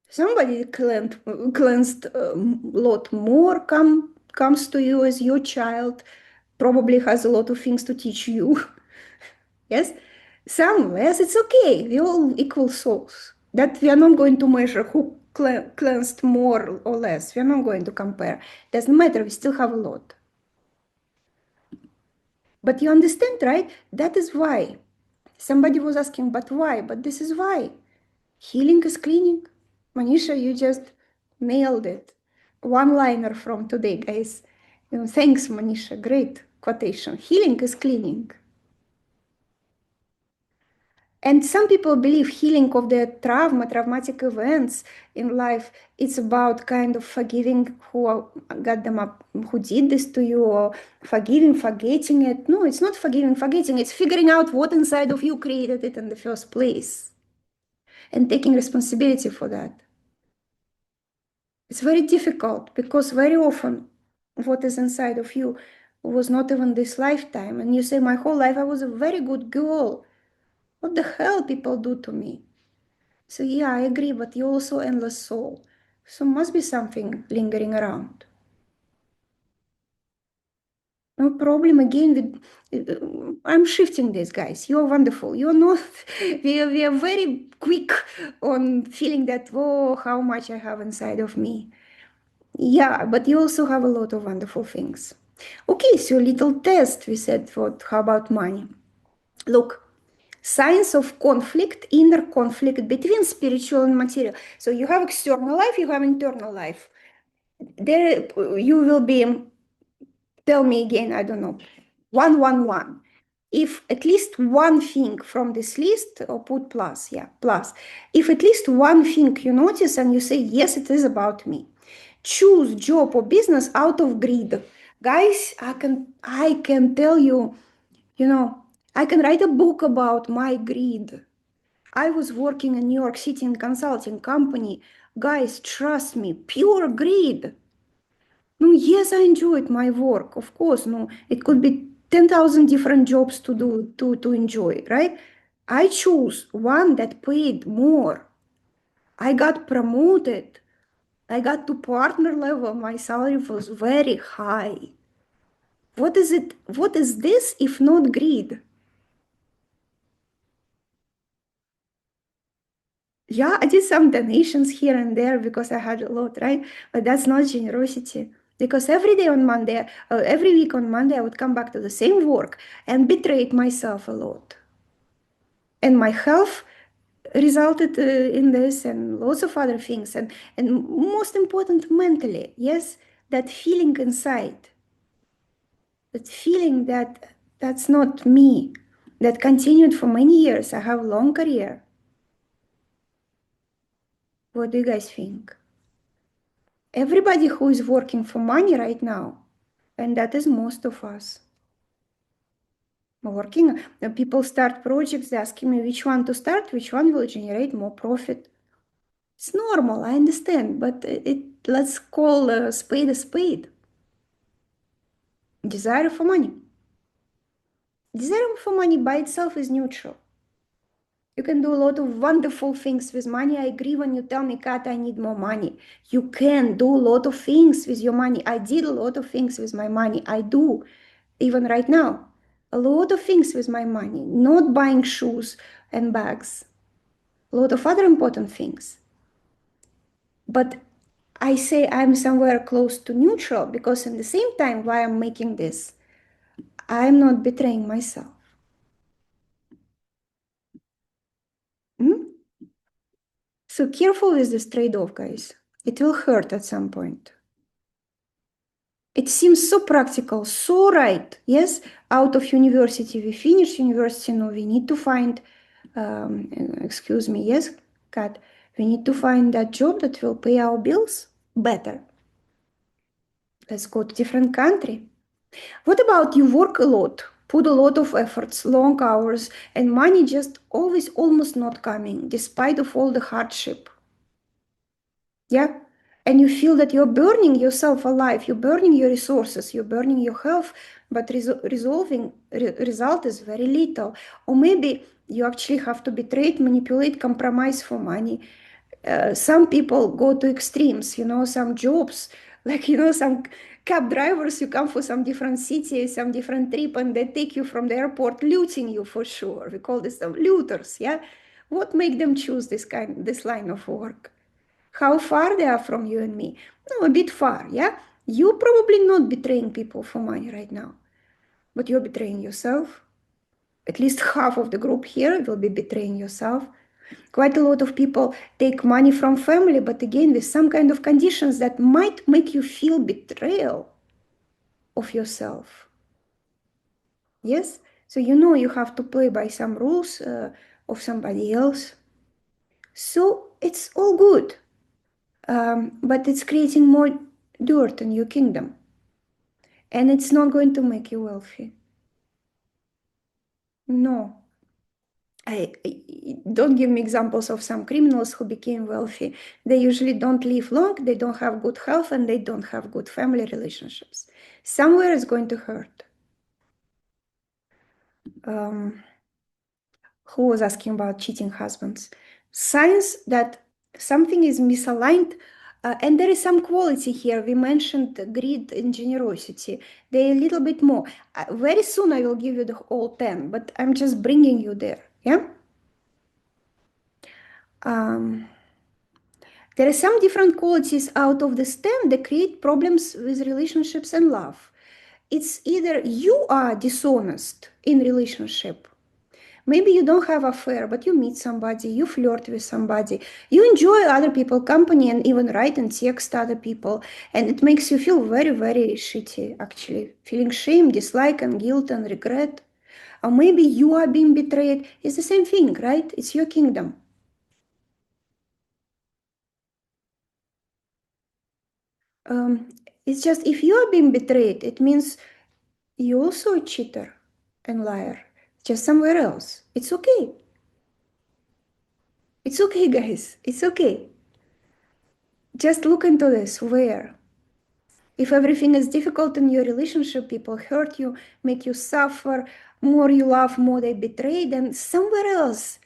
Somebody cleansed a lot more, comes to you as your child, probably has a lot of things to teach you. Yes? Some less, it's okay. We all equal souls. That we are not going to measure who cleansed more or less. We are not going to compare. Doesn't matter, we still have a lot. But you understand, right? That is why. Somebody was asking, but why? But this is why. Healing is cleaning. Manisha, you just nailed it. one liner from today, guys. Thanks, Manisha. Great quotation. Healing is cleaning. And some people believe healing of their traumatic events in life, it's about kind of forgiving who got them up, who did this to you, or forgiving, forgetting it. No, it's not forgiving, forgetting. It's figuring out what inside of you created it in the first place and taking responsibility for that. It's very difficult because very often what is inside of you was not even this lifetime. And you say, my whole life I was a very good girl. What the hell people do to me? So yeah, I agree, but you also endless soul. So must be something lingering around. No problem again with I'm shifting this, guys. You're wonderful. You're not we are very quick on feeling that, oh, how much I have inside of me. Yeah, but you also have a lot of wonderful things. Okay, so little test we said, what how about money? Look, signs of conflict, inner conflict between spiritual and material. So you have external life, you have internal life. There you will be, tell me again, I don't know, 111. If at least one thing from this list, or put plus, yeah, plus. If at least one thing you notice and you say, yes, it is about me. Choose job or business out of greed. Guys, I can tell you, you know, I can write a book about my greed. I was working in New York City in consulting company. Guys, trust me, pure greed. No, yes, I enjoyed my work. Of course, no, it could be 10,000 different jobs to do to enjoy, right? I chose one that paid more. I got promoted. I got to partner level. My salary was very high. What is it? What is this if not greed? Yeah, I did some donations here and there because I had a lot, right? But that's not generosity. Because every day on Monday, every week on Monday, I would come back to the same work and betrayed myself a lot. And my health resulted in this and lots of other things. And most important, mentally, yes, that feeling inside, that feeling that that's not me, that continued for many years. I have a long career. What do you guys think? Everybody who is working for money right now, and that is most of us working, people start projects asking me which one to start, which one will generate more profit. It's normal, I understand, but let's call a spade a spade. Desire for money. Desire for money by itself is neutral. You can do a lot of wonderful things with money. I agree when you tell me, Kat, I need more money. You can do a lot of things with your money. I did a lot of things with my money. I do, even right now. A lot of things with my money. Not buying shoes and bags. A lot of other important things. But I say I'm somewhere close to neutral because in the same time, while I'm making this, I'm not betraying myself. Hmm? So careful with this trade-off, guys. It will hurt at some point. It seems so practical, so right. Yes, out of university, we finish university, no, we need to find, excuse me, yes, Kat, we need to find that job that will pay our bills better. Let's go to different country. What about you work a lot, put a lot of efforts, long hours, and money just always almost not coming, despite of all the hardship? Yeah. And you feel that you're burning yourself alive, you're burning your resources, you're burning your health, but result is very little. Or maybe you actually have to betray, manipulate, compromise for money. Some people go to extremes, some jobs, like, some cab drivers, you come for some different city, some different trip, and they take you from the airport, looting you for sure. We call this looters, yeah? What make them choose this line of work? How far they are from you and me? No, a bit far, yeah? You probably not betraying people for money right now, but you're betraying yourself. At least half of the group here will be betraying yourself. Quite a lot of people take money from family, but again, with some kind of conditions that might make you feel betrayal of yourself. Yes? So you know you have to play by some rules of somebody else. So it's all good. But it's creating more dirt in your kingdom. And it's not going to make you wealthy. No. Don't give me examples of some criminals who became wealthy. They usually don't live long, they don't have good health, and they don't have good family relationships. Somewhere it's going to hurt. Um, who was asking about cheating husbands? Signs that something is misaligned. And there is some quality here. We mentioned greed and generosity. They're a little bit more. Very soon I will give you the whole 10, but I'm just bringing you there. Yeah? Um, there are some different qualities out of the stem that create problems with relationships and love. It's either you are dishonest in relationship. Maybe you don't have affair, but you meet somebody, you flirt with somebody, you enjoy other people's company and even write and text other people. And it makes you feel very, very shitty, actually. Feeling shame, dislike, and guilt and regret. Or maybe you are being betrayed. It's the same thing, right? It's your kingdom. Um, it's just if you are being betrayed, it means you also a cheater and liar, just somewhere else. It's okay. It's okay, guys. It's okay. Just look into this. Where? If everything is difficult in your relationship, people hurt you, make you suffer, more you love, more they betray, then somewhere else,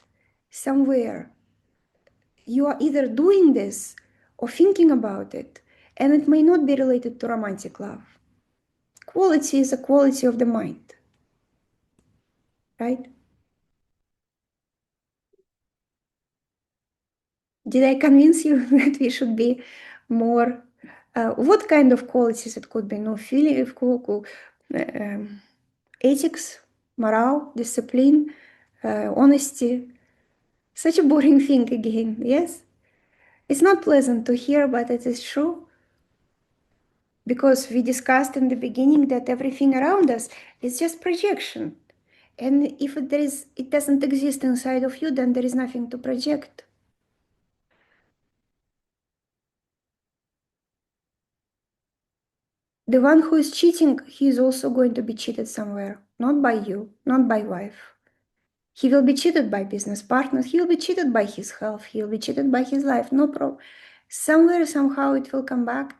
somewhere, you are either doing this or thinking about it. And it may not be related to romantic love. Quality is a quality of the mind, right? Did I convince you that we should be more? What kind of qualities it could be? No, feeling, ethics, morale, discipline, honesty. Such a boring thing again, yes? It's not pleasant to hear, but it is true. Because we discussed in the beginning that everything around us is just projection. And if it doesn't exist inside of you, then there is nothing to project. The one who is cheating, he is also going to be cheated somewhere. Not by you, not by wife. He will be cheated by business partners. He will be cheated by his health. He will be cheated by his life. No problem. Somewhere, somehow, it will come back.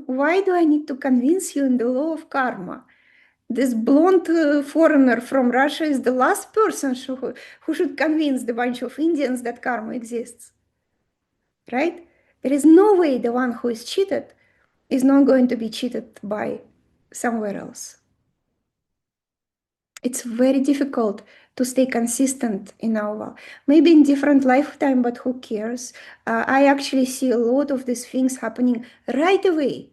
Why do I need to convince you in the law of karma? This blonde foreigner from Russia is the last person who should convince the bunch of Indians that karma exists, right? There is no way the one who is cheated is not going to be cheated by somewhere else. It's very difficult to stay consistent in our life. Maybe in different lifetime, but who cares? I actually see a lot of these things happening right away.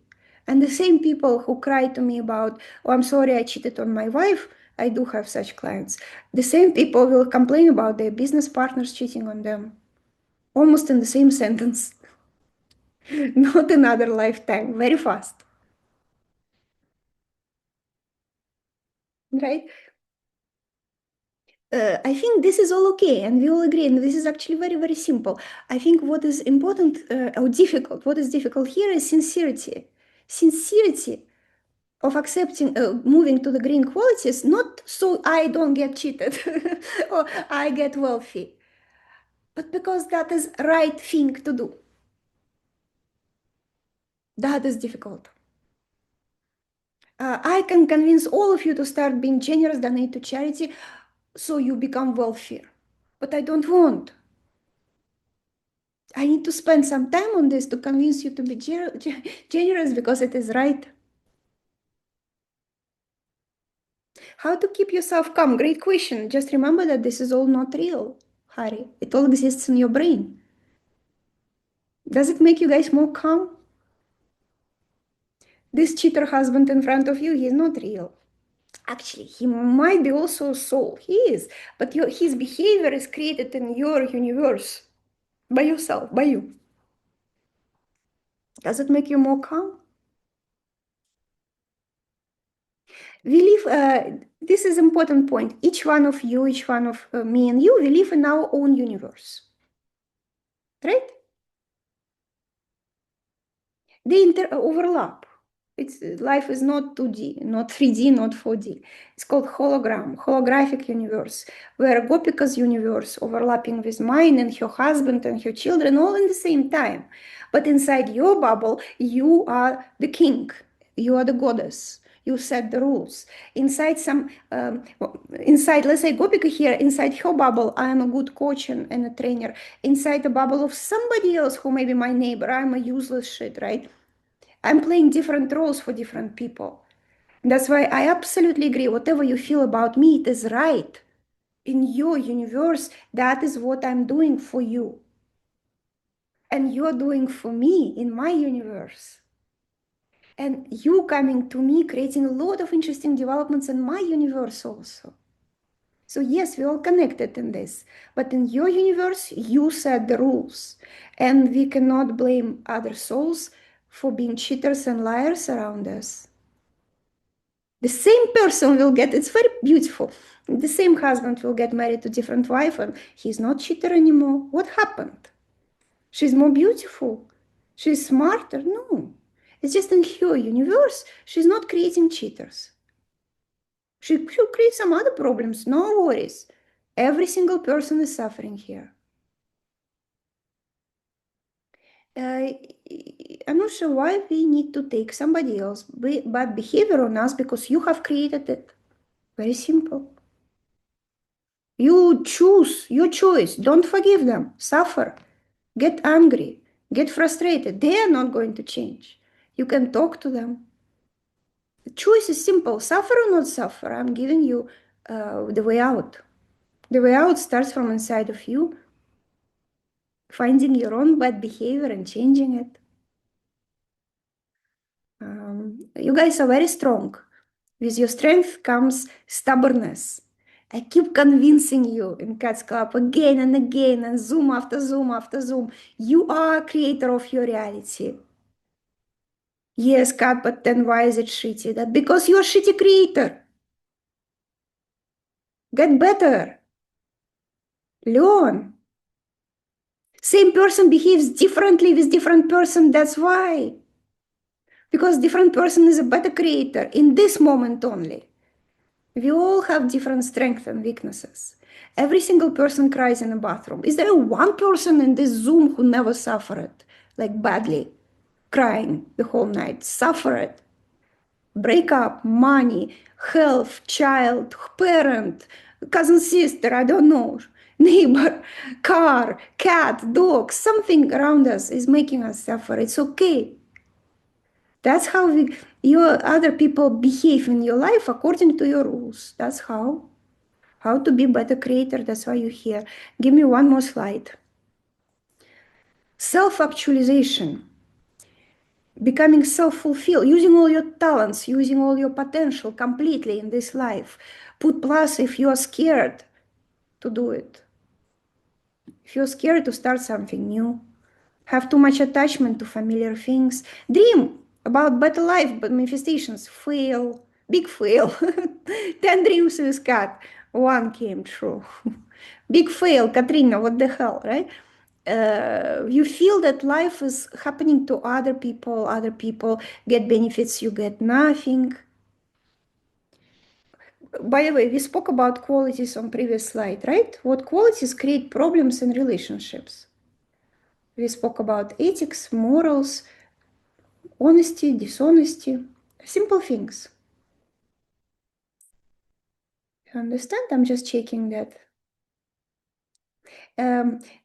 And the same people who cry to me about, oh, I'm sorry, I cheated on my wife. I do have such clients. The same people will complain about their business partners cheating on them, almost in the same sentence. Not another lifetime, very fast, right? I think this is all okay, and we all agree. And this is actually very, very simple. I think what is important or difficult, what is difficult here is sincerity. Sincerity of accepting, moving to the green qualities, not so I don't get cheated or I get wealthy, but because that is right thing to do. That is difficult. I can convince all of you to start being generous, donate to charity, so you become wealthier. But I don't want. I need to spend some time on this to convince you to be generous because it is right. How to keep yourself calm? Great question. Just remember that this is all not real, Harry. It all exists in your brain. Does it make you guys more calm? This cheater husband in front of you, he's not real. Actually, he might be also a soul. He is. But his behavior is created in your universe by yourself, by you. Does it make you more calm? We live, this is important point. Each one of you, each one of me and you, we live in our own universe, right? They overlap. It's life is not 2D, not 3D, not 4D. It's called hologram, holographic universe, where Gopika's universe overlapping with mine and her husband and her children all in the same time. But inside your bubble, you are the king, you are the goddess. You set the rules. Inside inside, let's say Gopika here, inside her bubble, I am a good coach and a trainer. Inside the bubble of somebody else who may be my neighbor, I'm a useless shit, right? I'm playing different roles for different people. That's why I absolutely agree. Whatever you feel about me, it is right. In your universe, that is what I'm doing for you. And you're doing for me in my universe. And you coming to me, creating a lot of interesting developments in my universe also. So, yes, we're all connected in this. But in your universe, you set the rules. And we cannot blame other souls for being cheaters and liars around us. The same person will get, it's very beautiful. The same husband will get married to different wife and he's not cheater anymore. What happened? She's more beautiful. She's smarter. No. It's just in her universe, she's not creating cheaters. She'll create some other problems. No worries. Every single person is suffering here. Uh, I'm not sure why we need to take somebody else bad behavior on us because you have created it. Very simple. You choose your choice. Don't forgive them. Suffer. Get angry. Get frustrated. They are not going to change. You can talk to them. The choice is simple. Suffer or not suffer. I'm giving you the way out. The way out starts from inside of you, finding your own bad behavior and changing it. You guys are very strong. With your strength comes stubbornness. I keep convincing you in Cat's Club again and again, and Zoom after Zoom after Zoom. You are a creator of your reality. Yes, Kat, but then why is it shitty? That because you're a shitty creator. Get better. Learn. Same person behaves differently with different person. That's why. Because different person is a better creator in this moment only. We all have different strengths and weaknesses. Every single person cries in a bathroom. Is there one person in this Zoom who never suffered, like badly, crying the whole night, suffered? Breakup, money, health, child, parent, cousin, sister, I don't know, neighbor, car, cat, dog, something around us is making us suffer. It's okay. That's how your other people behave in your life according to your rules. That's how to be better creator. That's why you're here. Give me one more slide. Self-actualization, becoming self-fulfilled, using all your talents, using all your potential completely in this life. Put plus if you are scared to do it. If you're scared to start something new, have too much attachment to familiar things, dream about better life, but manifestations fail, big fail. 10 dreams with cat, one came true. Big fail, Katrina, what the hell, right? You feel that life is happening to other people get benefits, you get nothing. By the way, we spoke about qualities on previous slide, right? What qualities create problems in relationships? We spoke about ethics, morals, honesty, dishonesty, simple things. You understand? I'm just checking that.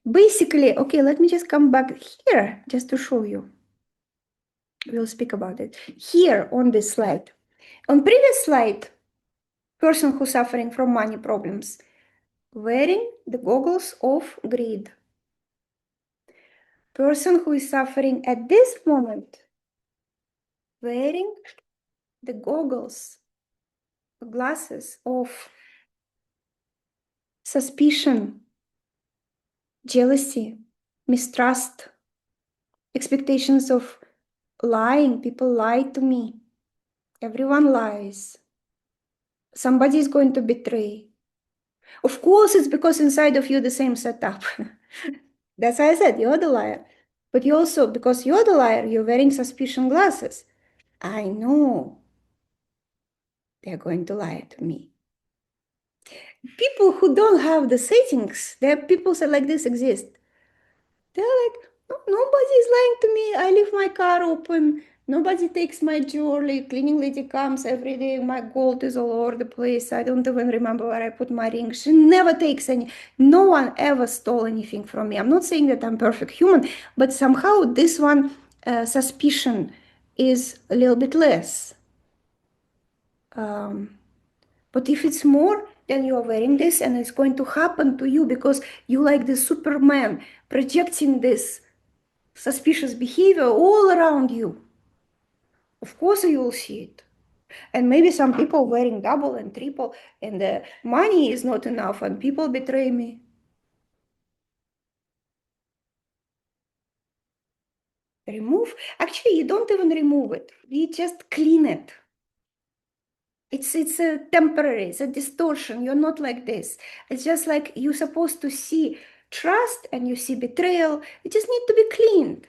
Basically, okay, let me just come back here just to show you. We'll speak about it here on this slide. On previous slide, person who's suffering from money problems, wearing the goggles of greed. Person who is suffering at this moment, wearing the goggles glasses of suspicion, jealousy, mistrust, expectations of lying. People lie to me. Everyone lies. Somebody is going to betray. Of course, it's because inside of you the same setup. That's why I said you're the liar. But you also, because you're the liar, you're wearing suspicion glasses. I know they're going to lie to me. People who don't have the settings, there are people that like this exist. They're like, no, nobody is lying to me. I leave my car open. Nobody takes my jewelry. Cleaning lady comes every day. My gold is all over the place. I don't even remember where I put my ring. She never takes any. No one ever stole anything from me. I'm not saying that I'm perfect human, but somehow this one suspicion is a little bit less. But if it's more, then you are wearing this and it's going to happen to you because you like the Superman projecting this suspicious behavior all around you. Of course you will see it. And maybe some people wearing double and triple and the money is not enough and people betray me. Remove? Actually, you don't even remove it. You just clean it. It's a temporary, it's a distortion. You're not like this. It's just like you're supposed to see trust and you see betrayal. It just need to be cleaned.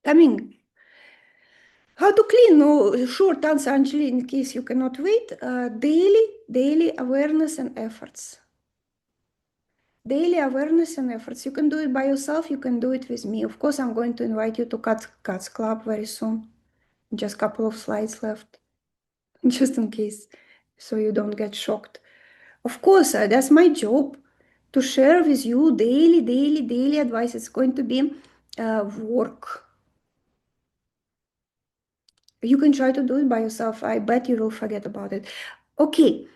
Coming. How to clean? No, short answer, Anjali, in case you cannot wait. Daily awareness and efforts. Daily awareness and efforts. You can do it by yourself. You can do it with me. Of course, I'm going to invite you to Kat's Club very soon. Just a couple of slides left, just in case, so you don't get shocked. Of course, that's my job to share with you daily advice. It's going to be work. You can try to do it by yourself. I bet you will forget about it. Okay,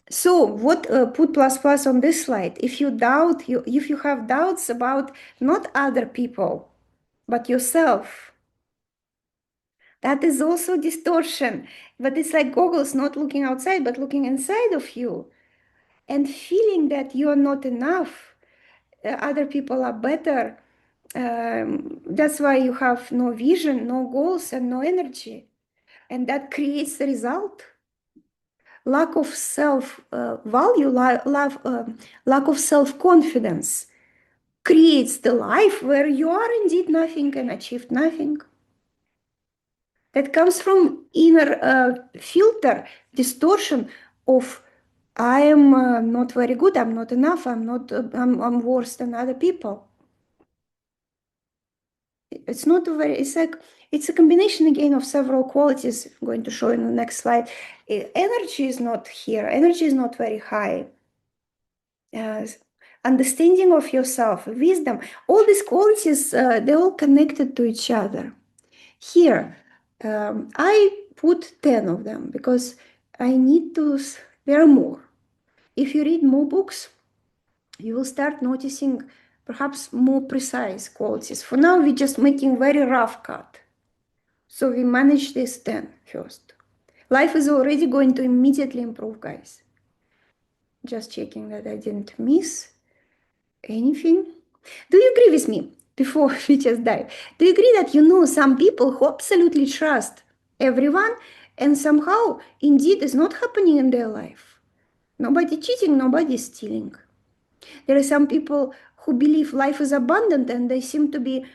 so what put plus plus on this slide? If you doubt, if you have doubts about not other people, but yourself, that is also distortion. But it's like goggles, not looking outside, but looking inside of you and feeling that you are not enough. Other people are better. That's why you have no vision, no goals, and no energy. And that creates the result. Lack of self value, lack of self confidence creates the life where you are indeed nothing and achieved nothing. That comes from inner filter, distortion of I am not very good, I'm not enough, I'm worse than other people. It's not a very, it's like, it's a combination again of several qualities. I'm going to show in the next slide. Energy is not here, energy is not very high. Understanding of yourself, wisdom, all these qualities, they're all connected to each other. Here, I put 10 of them because I need to, there are more. If you read more books, you will start noticing perhaps more precise qualities. For now, we're just making very rough cut. So we manage this 10 first. Life is already going to immediately improve, guys. Just checking that I didn't miss anything. Do you agree with me before we just dive? Do you agree that you know some people who absolutely trust everyone and somehow indeed is not happening in their life? Nobody cheating, nobody stealing. There are some people who believe life is abundant and they seem to be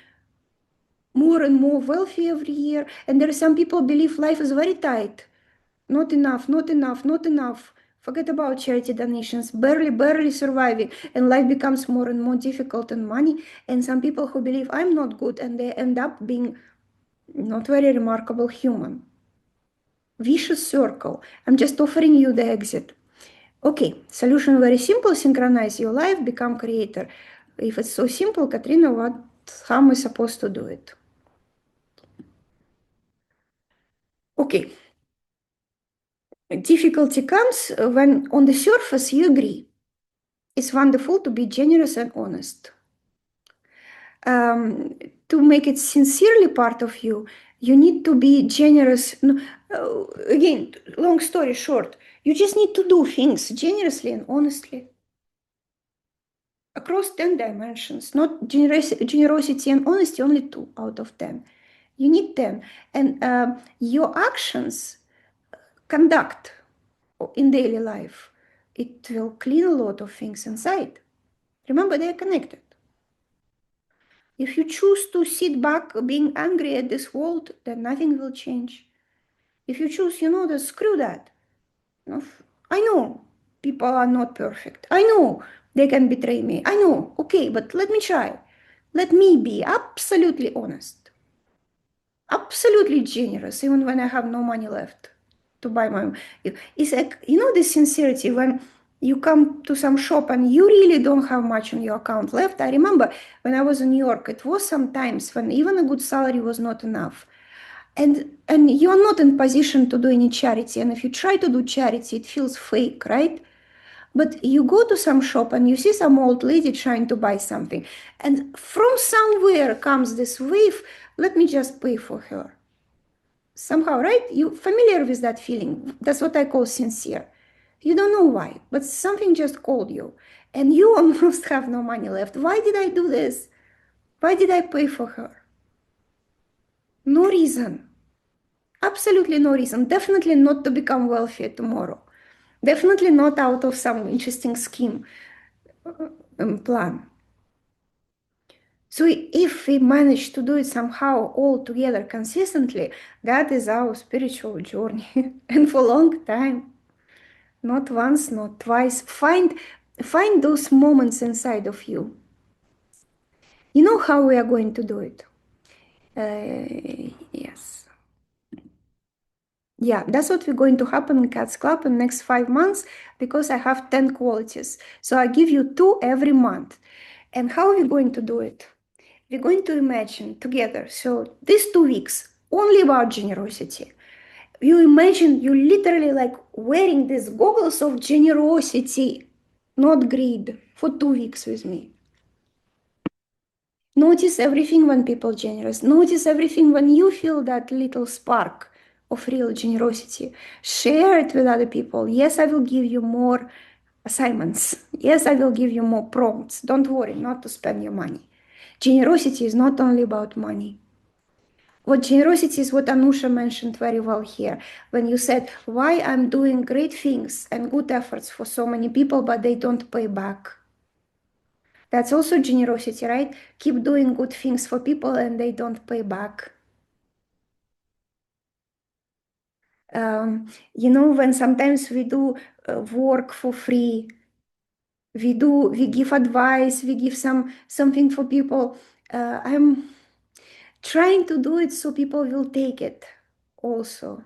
more and more wealthy every year. And there are some people believe life is very tight. Not enough, not enough, not enough. Forget about charity donations, barely surviving. And life becomes more and more difficult and money. And some people who believe I'm not good and they end up being not very remarkable human. Vicious circle. I'm just offering you the exit. Okay, solution very simple. Synchronize your life, become creator. If it's so simple, Katrina, how am I supposed to do it? Okay. Difficulty comes when on the surface you agree. It's wonderful to be generous and honest. To make it sincerely part of you, You need to be generous. No, again, long story short, you just need to do things generously and honestly across 10 dimensions, not generosity and honesty, only 2 out of 10. You need 10. And your actions, conduct in daily life, it will clean a lot of things inside. Remember, they are connected. If you choose to sit back being angry at this world, then nothing will change. If you choose, that screw that. I know people are not perfect. I know they can betray me. I know. Okay, but let me try. Let me be absolutely honest, absolutely generous, even when I have no money left to buy my. It's like, this sincerity when you come to some shop and you really don't have much on your account left. I remember when I was in New York, it was sometimes when even a good salary was not enough. And you're not in position to do any charity. And if you try to do charity, it feels fake, right? But you go to some shop and you see some old lady trying to buy something. And from somewhere comes this wave, let me just pay for her. Somehow, right? You familiar with that feeling. That's what I call sincere. You don't know why, but something just called you. And you almost have no money left. Why did I do this? Why did I pay for her? No reason. Absolutely no reason. Definitely not to become wealthy tomorrow. Definitely not out of some interesting scheme plan. So if we manage to do it somehow all together consistently, that is our spiritual journey. And for a long time, not once, not twice. Find those moments inside of you. You know how we are going to do it? Yes. Yeah, that's what we're going to happen in Cats Club in the next 5 months because I have 10 qualities. So I give you 2 every month. And how are we going to do it? We're going to imagine together. So these 2 weeks, only about generosity. You imagine you literally like wearing these goggles of generosity, not greed, for 2 weeks with me. Notice everything when people generous. Notice everything when you feel that little spark of real generosity. Share it with other people. Yes, I will give you more assignments. Yes, I will give you more prompts. Don't worry, not to spend your money. Generosity is not only about money. What generosity is what Anusha mentioned very well here when you said, why I'm doing great things and good efforts for so many people, but they don't pay back. That's also generosity, right? Keep doing good things for people and they don't pay back. When sometimes we do work for free, we give advice, we give something for people. I'm trying to do it so people will take it also.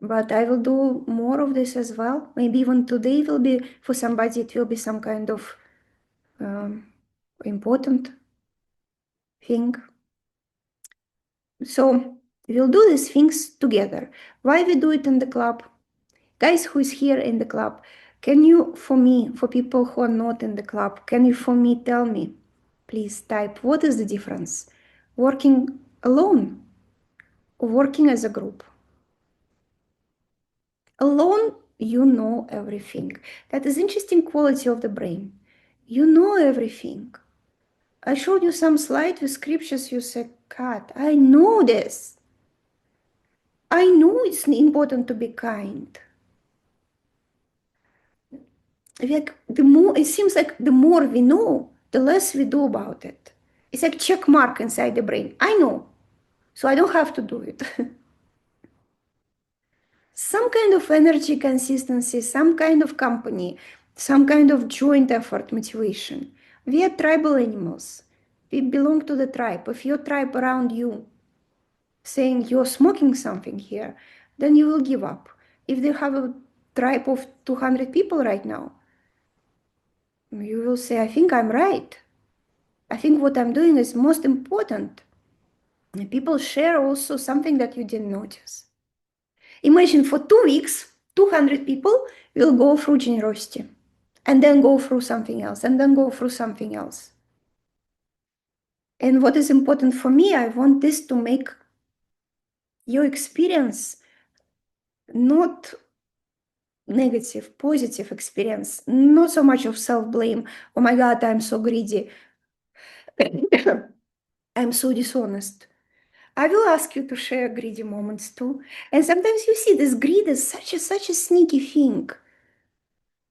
But I will do more of this as well. Maybe even today will be, for somebody, it will be some kind of important thing. So we'll do these things together. Why we do it in the club? Guys who is here in the club, can you, for people who are not in the club, can you for me tell me, please type, what is the difference? Working alone or working as a group? Alone, you know everything. That is interesting quality of the brain. You know everything. I showed you some slide with scriptures. You said, God, I know this. I know it's important to be kind. Like it seems like the more we know, the less we do about it. It's like check mark inside the brain. I know, so I don't have to do it. Some kind of energy consistency, some kind of company, some kind of joint effort motivation. We are tribal animals. We belong to the tribe. If your tribe around you saying you're smoking something here, then you will give up. If they have a tribe of 200 people right now, you will say, I think I'm right. I think what I'm doing is most important. And people share also something that you didn't notice. Imagine for 2 weeks, 200 people will go through generosity and then go through something else and then go through something else. And what is important for me, I want this to make you experience not negative, positive experience, not so much of self-blame. Oh my God, I'm so greedy. I'm so dishonest. I will ask you to share greedy moments too. And sometimes you see this greed is such a sneaky thing.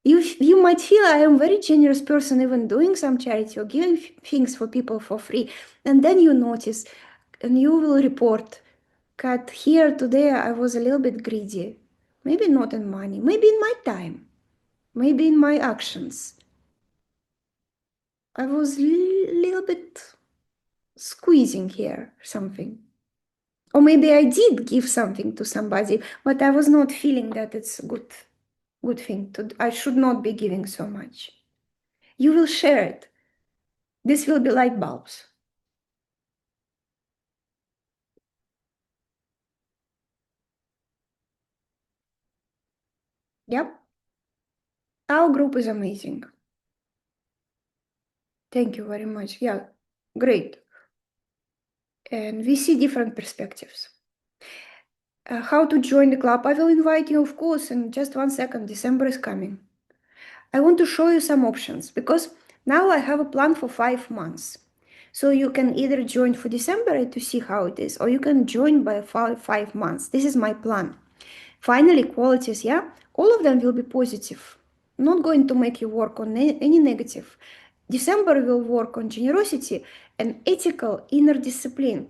You might feel I am a very generous person even doing some charity or giving things for people for free. And then you notice and you will report, God, here today I was a little bit greedy. Maybe not in money, maybe in my time, maybe in my actions. I was a little bit squeezing here something. Or maybe I did give something to somebody, but I was not feeling that it's a good thing to do. I should not be giving so much. You will share it. This will be light bulbs. Yep. Our group is amazing. Thank you very much. Yeah, great. And we see different perspectives. How to join the club? I will invite you, of course, in just 1 second. December is coming. I want to show you some options because now I have a plan for 5 months. So you can either join for December to see how it is, or you can join by 5 months. This is my plan. Finally, qualities, yeah, all of them will be positive. Not going to make you work on any negative. December will work on generosity and ethical inner discipline.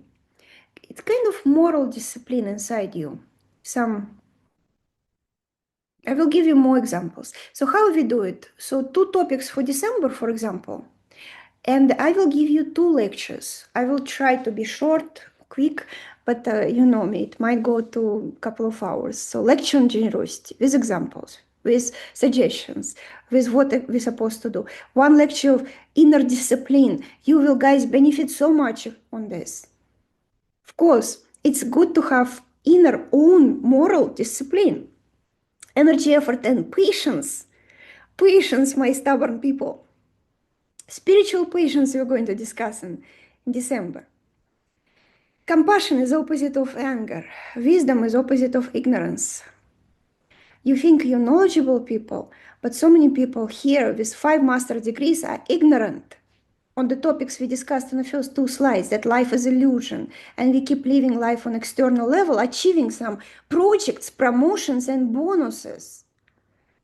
It's kind of moral discipline inside you. Some I will give you more examples. So how we do it? So 2 topics for December, for example, and I will give you 2 lectures. I will try to be short, quick, but you know me, it might go to a couple of hours. So lecture on generosity with examples, with suggestions, with what we're supposed to do. 1 lecture of inner discipline. You will guys benefit so much on this. Of course, it's good to have inner own moral discipline, energy, effort, and patience. Patience, my stubborn people. Spiritual patience we're going to discuss in December. Compassion is opposite of anger. Wisdom is opposite of ignorance. You think you're knowledgeable people, but so many people here with 5 master degrees are ignorant on the topics we discussed in the first 2 slides, that life is illusion, and we keep living life on external level, achieving some projects, promotions, and bonuses.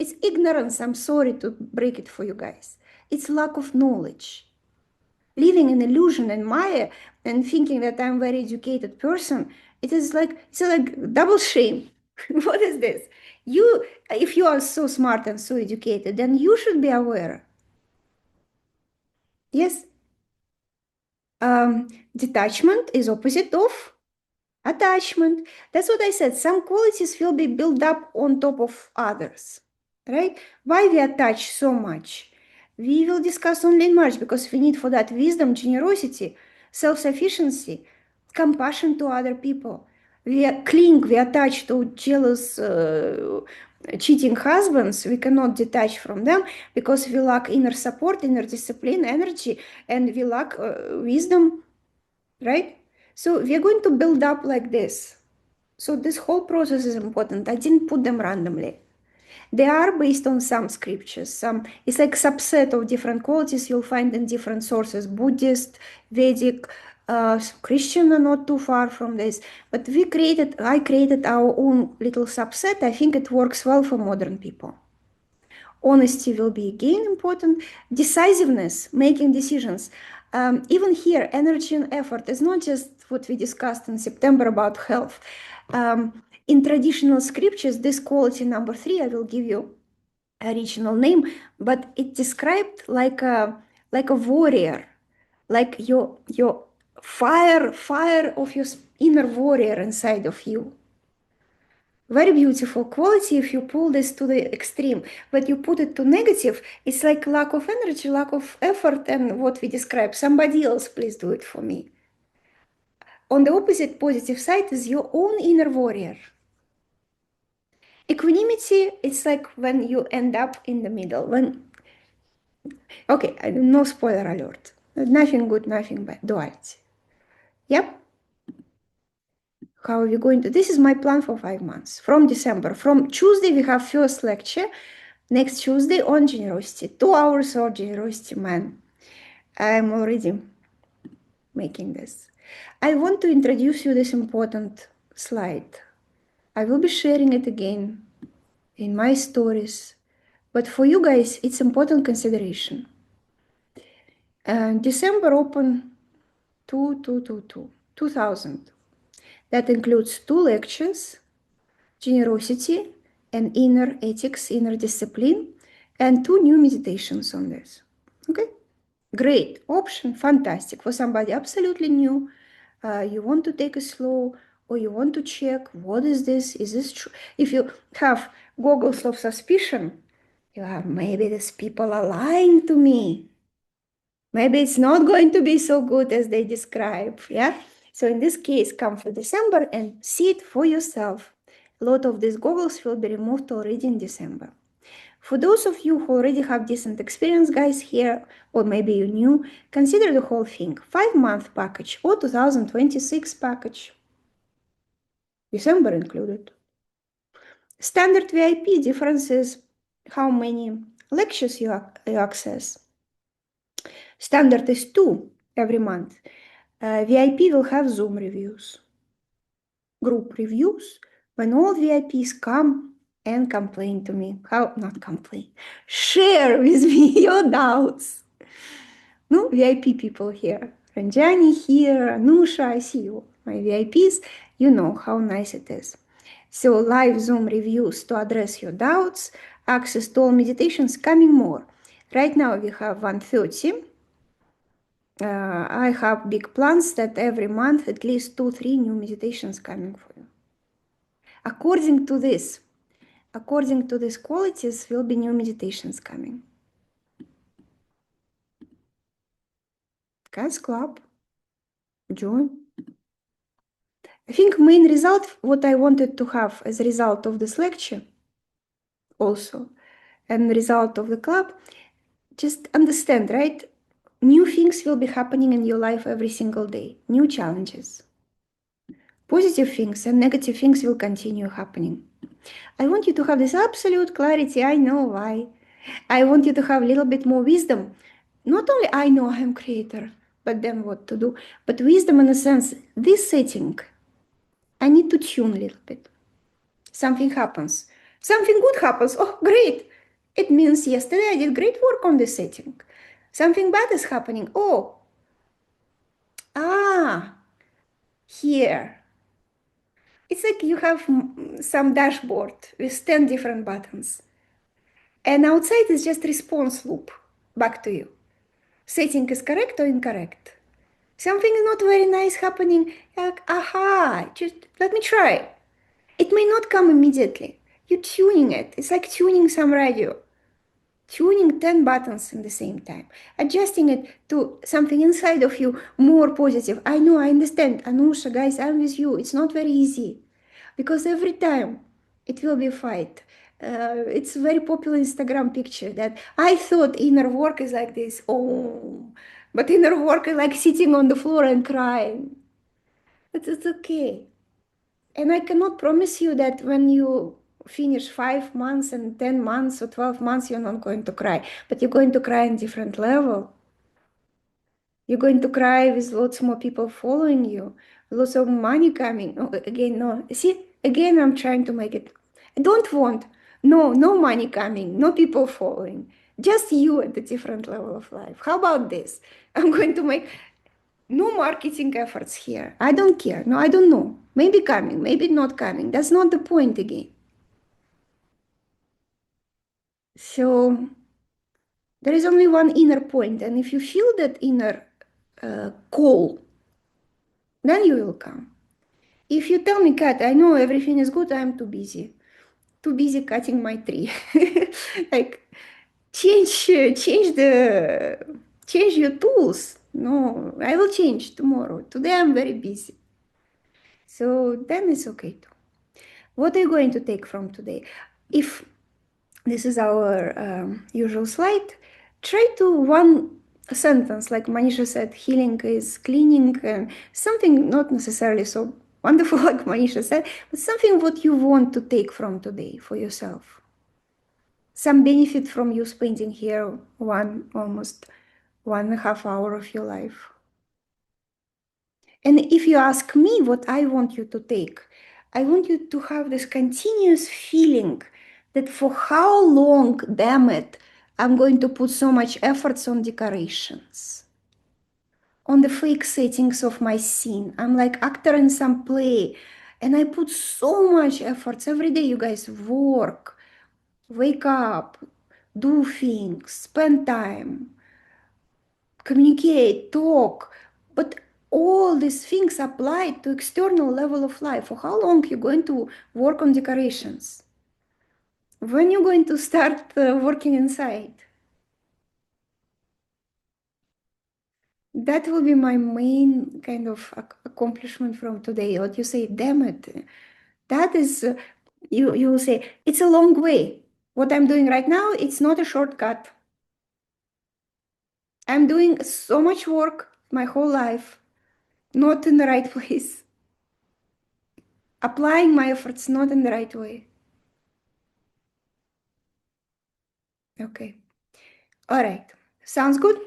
It's ignorance, I'm sorry to break it for you guys. It's lack of knowledge. Living in illusion and Maya and thinking that I'm a very educated person, it's like double shame. What is this? You, if you are so smart and so educated, then you should be aware. Yes, detachment is opposite of attachment. That's what I said. Some qualities will be built up on top of others, right? Why we attach so much? We will discuss only in March because we need for that wisdom, generosity, self-sufficiency, compassion to other people. We cling, we attach to jealous, cheating husbands. We cannot detach from them because we lack inner support, inner discipline, energy, and we lack wisdom, right? So we're going to build up like this. So this whole process is important. I didn't put them randomly. They are based on some scriptures. Some it's like subset of different qualities you'll find in different sources. Buddhist, Vedic, Christian are not too far from this. But I created our own little subset. I think it works well for modern people. Honesty will be again important. Decisiveness, making decisions. Even here, energy and effort is not just what we discussed in September about health. In traditional scriptures, this quality number 3, I will give you original name, but it described like a warrior, like your fire of your inner warrior inside of you. Very beautiful quality if you pull this to the extreme, but you put it to negative, it's like lack of energy, lack of effort, and what we describe. Somebody else, please do it for me. On the opposite positive side is your own inner warrior. Equanimity, it's like when you end up in the middle. Okay, no spoiler alert. Nothing good, nothing bad. Duality. Yep. How are we going to? This is my plan for 5 months from December. From Tuesday, we have first lecture. Next Tuesday on generosity. 2 hours of generosity, man. I'm already making this. I want to introduce you this important slide. I will be sharing it again in my stories. But for you guys, it's important consideration. December open 2000. That includes 2 lectures, generosity and inner ethics, inner discipline, and 2 new meditations on this. Okay, great option, fantastic for somebody absolutely new. You want to take it slow, or you want to check what is this? Is this true? If you have goggles of suspicion, you have maybe these people are lying to me. Maybe it's not going to be so good as they describe. Yeah. So in this case, come for December and see it for yourself. A lot of these goggles will be removed already in December. For those of you who already have decent experience, guys, here, or maybe you're new, consider the whole thing. 5-month package or 2026 package. December included. Standard VIP difference is how many lectures you access. Standard is 2 every month. VIP will have Zoom reviews, group reviews, when all VIPs come and complain to me. How, not complain, share with me your doubts. No, VIP people here. Ranjani here, Anusha, I see you. My VIPs, you know how nice it is. So live Zoom reviews to address your doubts, access to all meditations, coming more. Right now we have 130. I have big plans that every month at least 2-3 new meditations coming for you. According to these qualities will be new meditations coming. Guys, club, join. I think main result, what I wanted to have as a result of this lecture also, and the result of the club, just understand, right? New things will be happening in your life every single day, new challenges. Positive things and negative things will continue happening. I want you to have this absolute clarity. I know why. I want you to have a little bit more wisdom. Not only I know I am creator, but then what to do. But wisdom in a sense, this setting, I need to tune a little bit. Something happens. Something good happens. Oh, great. It means yesterday I did great work on this setting. Something bad is happening. Oh, here. It's like you have some dashboard with 10 different buttons. And outside is just response loop back to you. Setting is correct or incorrect. Something is not very nice happening. Like, aha, just let me try. It may not come immediately. You're tuning it. It's like tuning some radio. Tuning 10 buttons at the same time. Adjusting it to something inside of you more positive. I know, I understand. Anusha, guys, I'm with you. It's not very easy. Because every time it will be a fight. It's a very popular Instagram picture that I thought inner work is like this. Oh, but inner work is like sitting on the floor and crying. But it's okay. And I cannot promise you that when you finish 5 months and 10 months or 12 months, you're not going to cry. But you're going to cry on different level. You're going to cry with lots more people following you, lots of money coming. Oh, again, no. See, again, I'm trying to make it. I don't want no money coming, no people following. Just you at a different level of life. How about this? I'm going to make no marketing efforts here. I don't care. No, I don't know. Maybe coming, maybe not coming. That's not the point again. So there is only one inner point, and if you feel that inner call, then you will come. If you tell me, Kat, I know everything is good, I'm too busy. Too busy cutting my tree. Like, change your tools. No, I will change tomorrow. Today I'm very busy. So then it's okay too. What are you going to take from today? If this is our usual slide, try to one sentence, like Manisha said, healing is cleaning, and something not necessarily so Wonderful, like Manisha said, but something what you want to take from today for yourself. Some benefit from you spending here almost 1.5 hours of your life. And if you ask me what I want you to take, I want you to have this continuous feeling that for how long, damn it, I'm going to put so much efforts on decorations, on the fake settings of my scene. I'm like actor in some play, and I put so much efforts every day. You guys work, wake up, do things, spend time, communicate, talk, but all these things apply to external level of life. For how long you going to work on decorations? When you going to start working inside? That will be my main kind of accomplishment from today. What you say, damn it, that is, you will say, it's a long way. What I'm doing right now, it's not a shortcut. I'm doing so much work my whole life, not in the right place. Applying my efforts not in the right way. Okay. All right. Sounds good.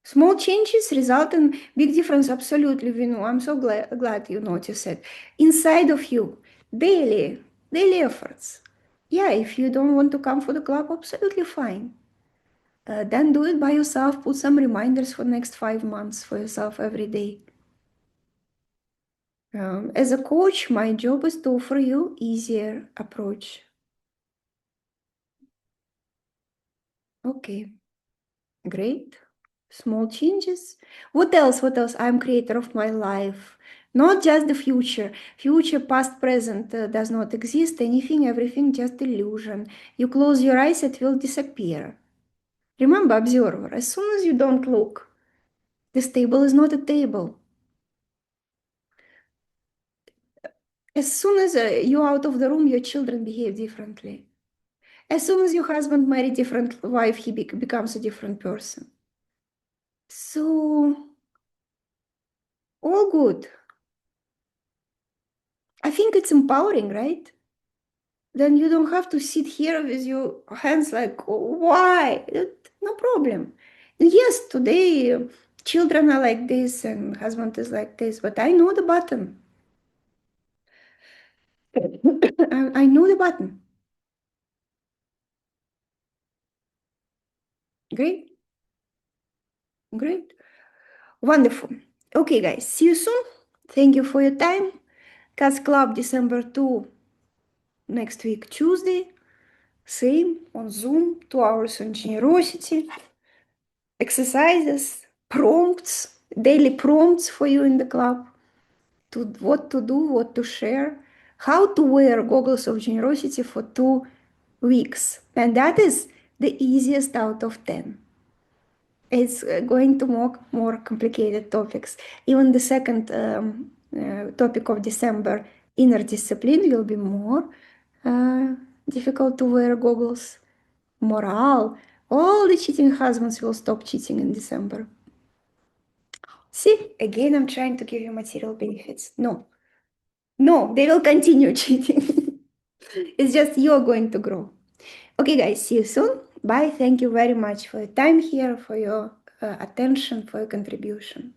Small changes result in big difference. Absolutely, we know. I'm so glad you noticed it. Inside of you, daily efforts. Yeah, if you don't want to come for the club, absolutely fine. Then do it by yourself. Put some reminders for next 5 months for yourself every day. As a coach, my job is to offer you easier approach. Okay, great. Small changes. What else? What else? I'm creator of my life. Not just the future. Future, past, present does not exist. Anything, everything, just illusion. You close your eyes, it will disappear. Remember, observer, as soon as you don't look, this table is not a table. As soon as you're out of the room, your children behave differently. As soon as your husband marry different wife, he becomes a different person. So, all good. I think it's empowering, right? Then you don't have to sit here with your hands like, why? No problem. Yes, today children are like this and husband is like this, but I know the button. I know the button. Great, great, wonderful. Okay, guys, see you soon. Thank you for your time. Cast Club December 2 next week, Tuesday. Same on Zoom, 2 hours on generosity. Exercises, prompts, daily prompts for you in the club. To what to do, what to share, how to wear goggles of generosity for 2 weeks. And that is the easiest out of 10. It's going to more complicated topics. Even the second topic of December, inner discipline, will be more difficult to wear goggles. Morale. All the cheating husbands will stop cheating in December. See, again, I'm trying to give you material benefits. No, no, they will continue cheating. It's just you're going to grow. Okay, guys, see you soon. Bye. Thank you very much for your time here, for your attention, for your contribution.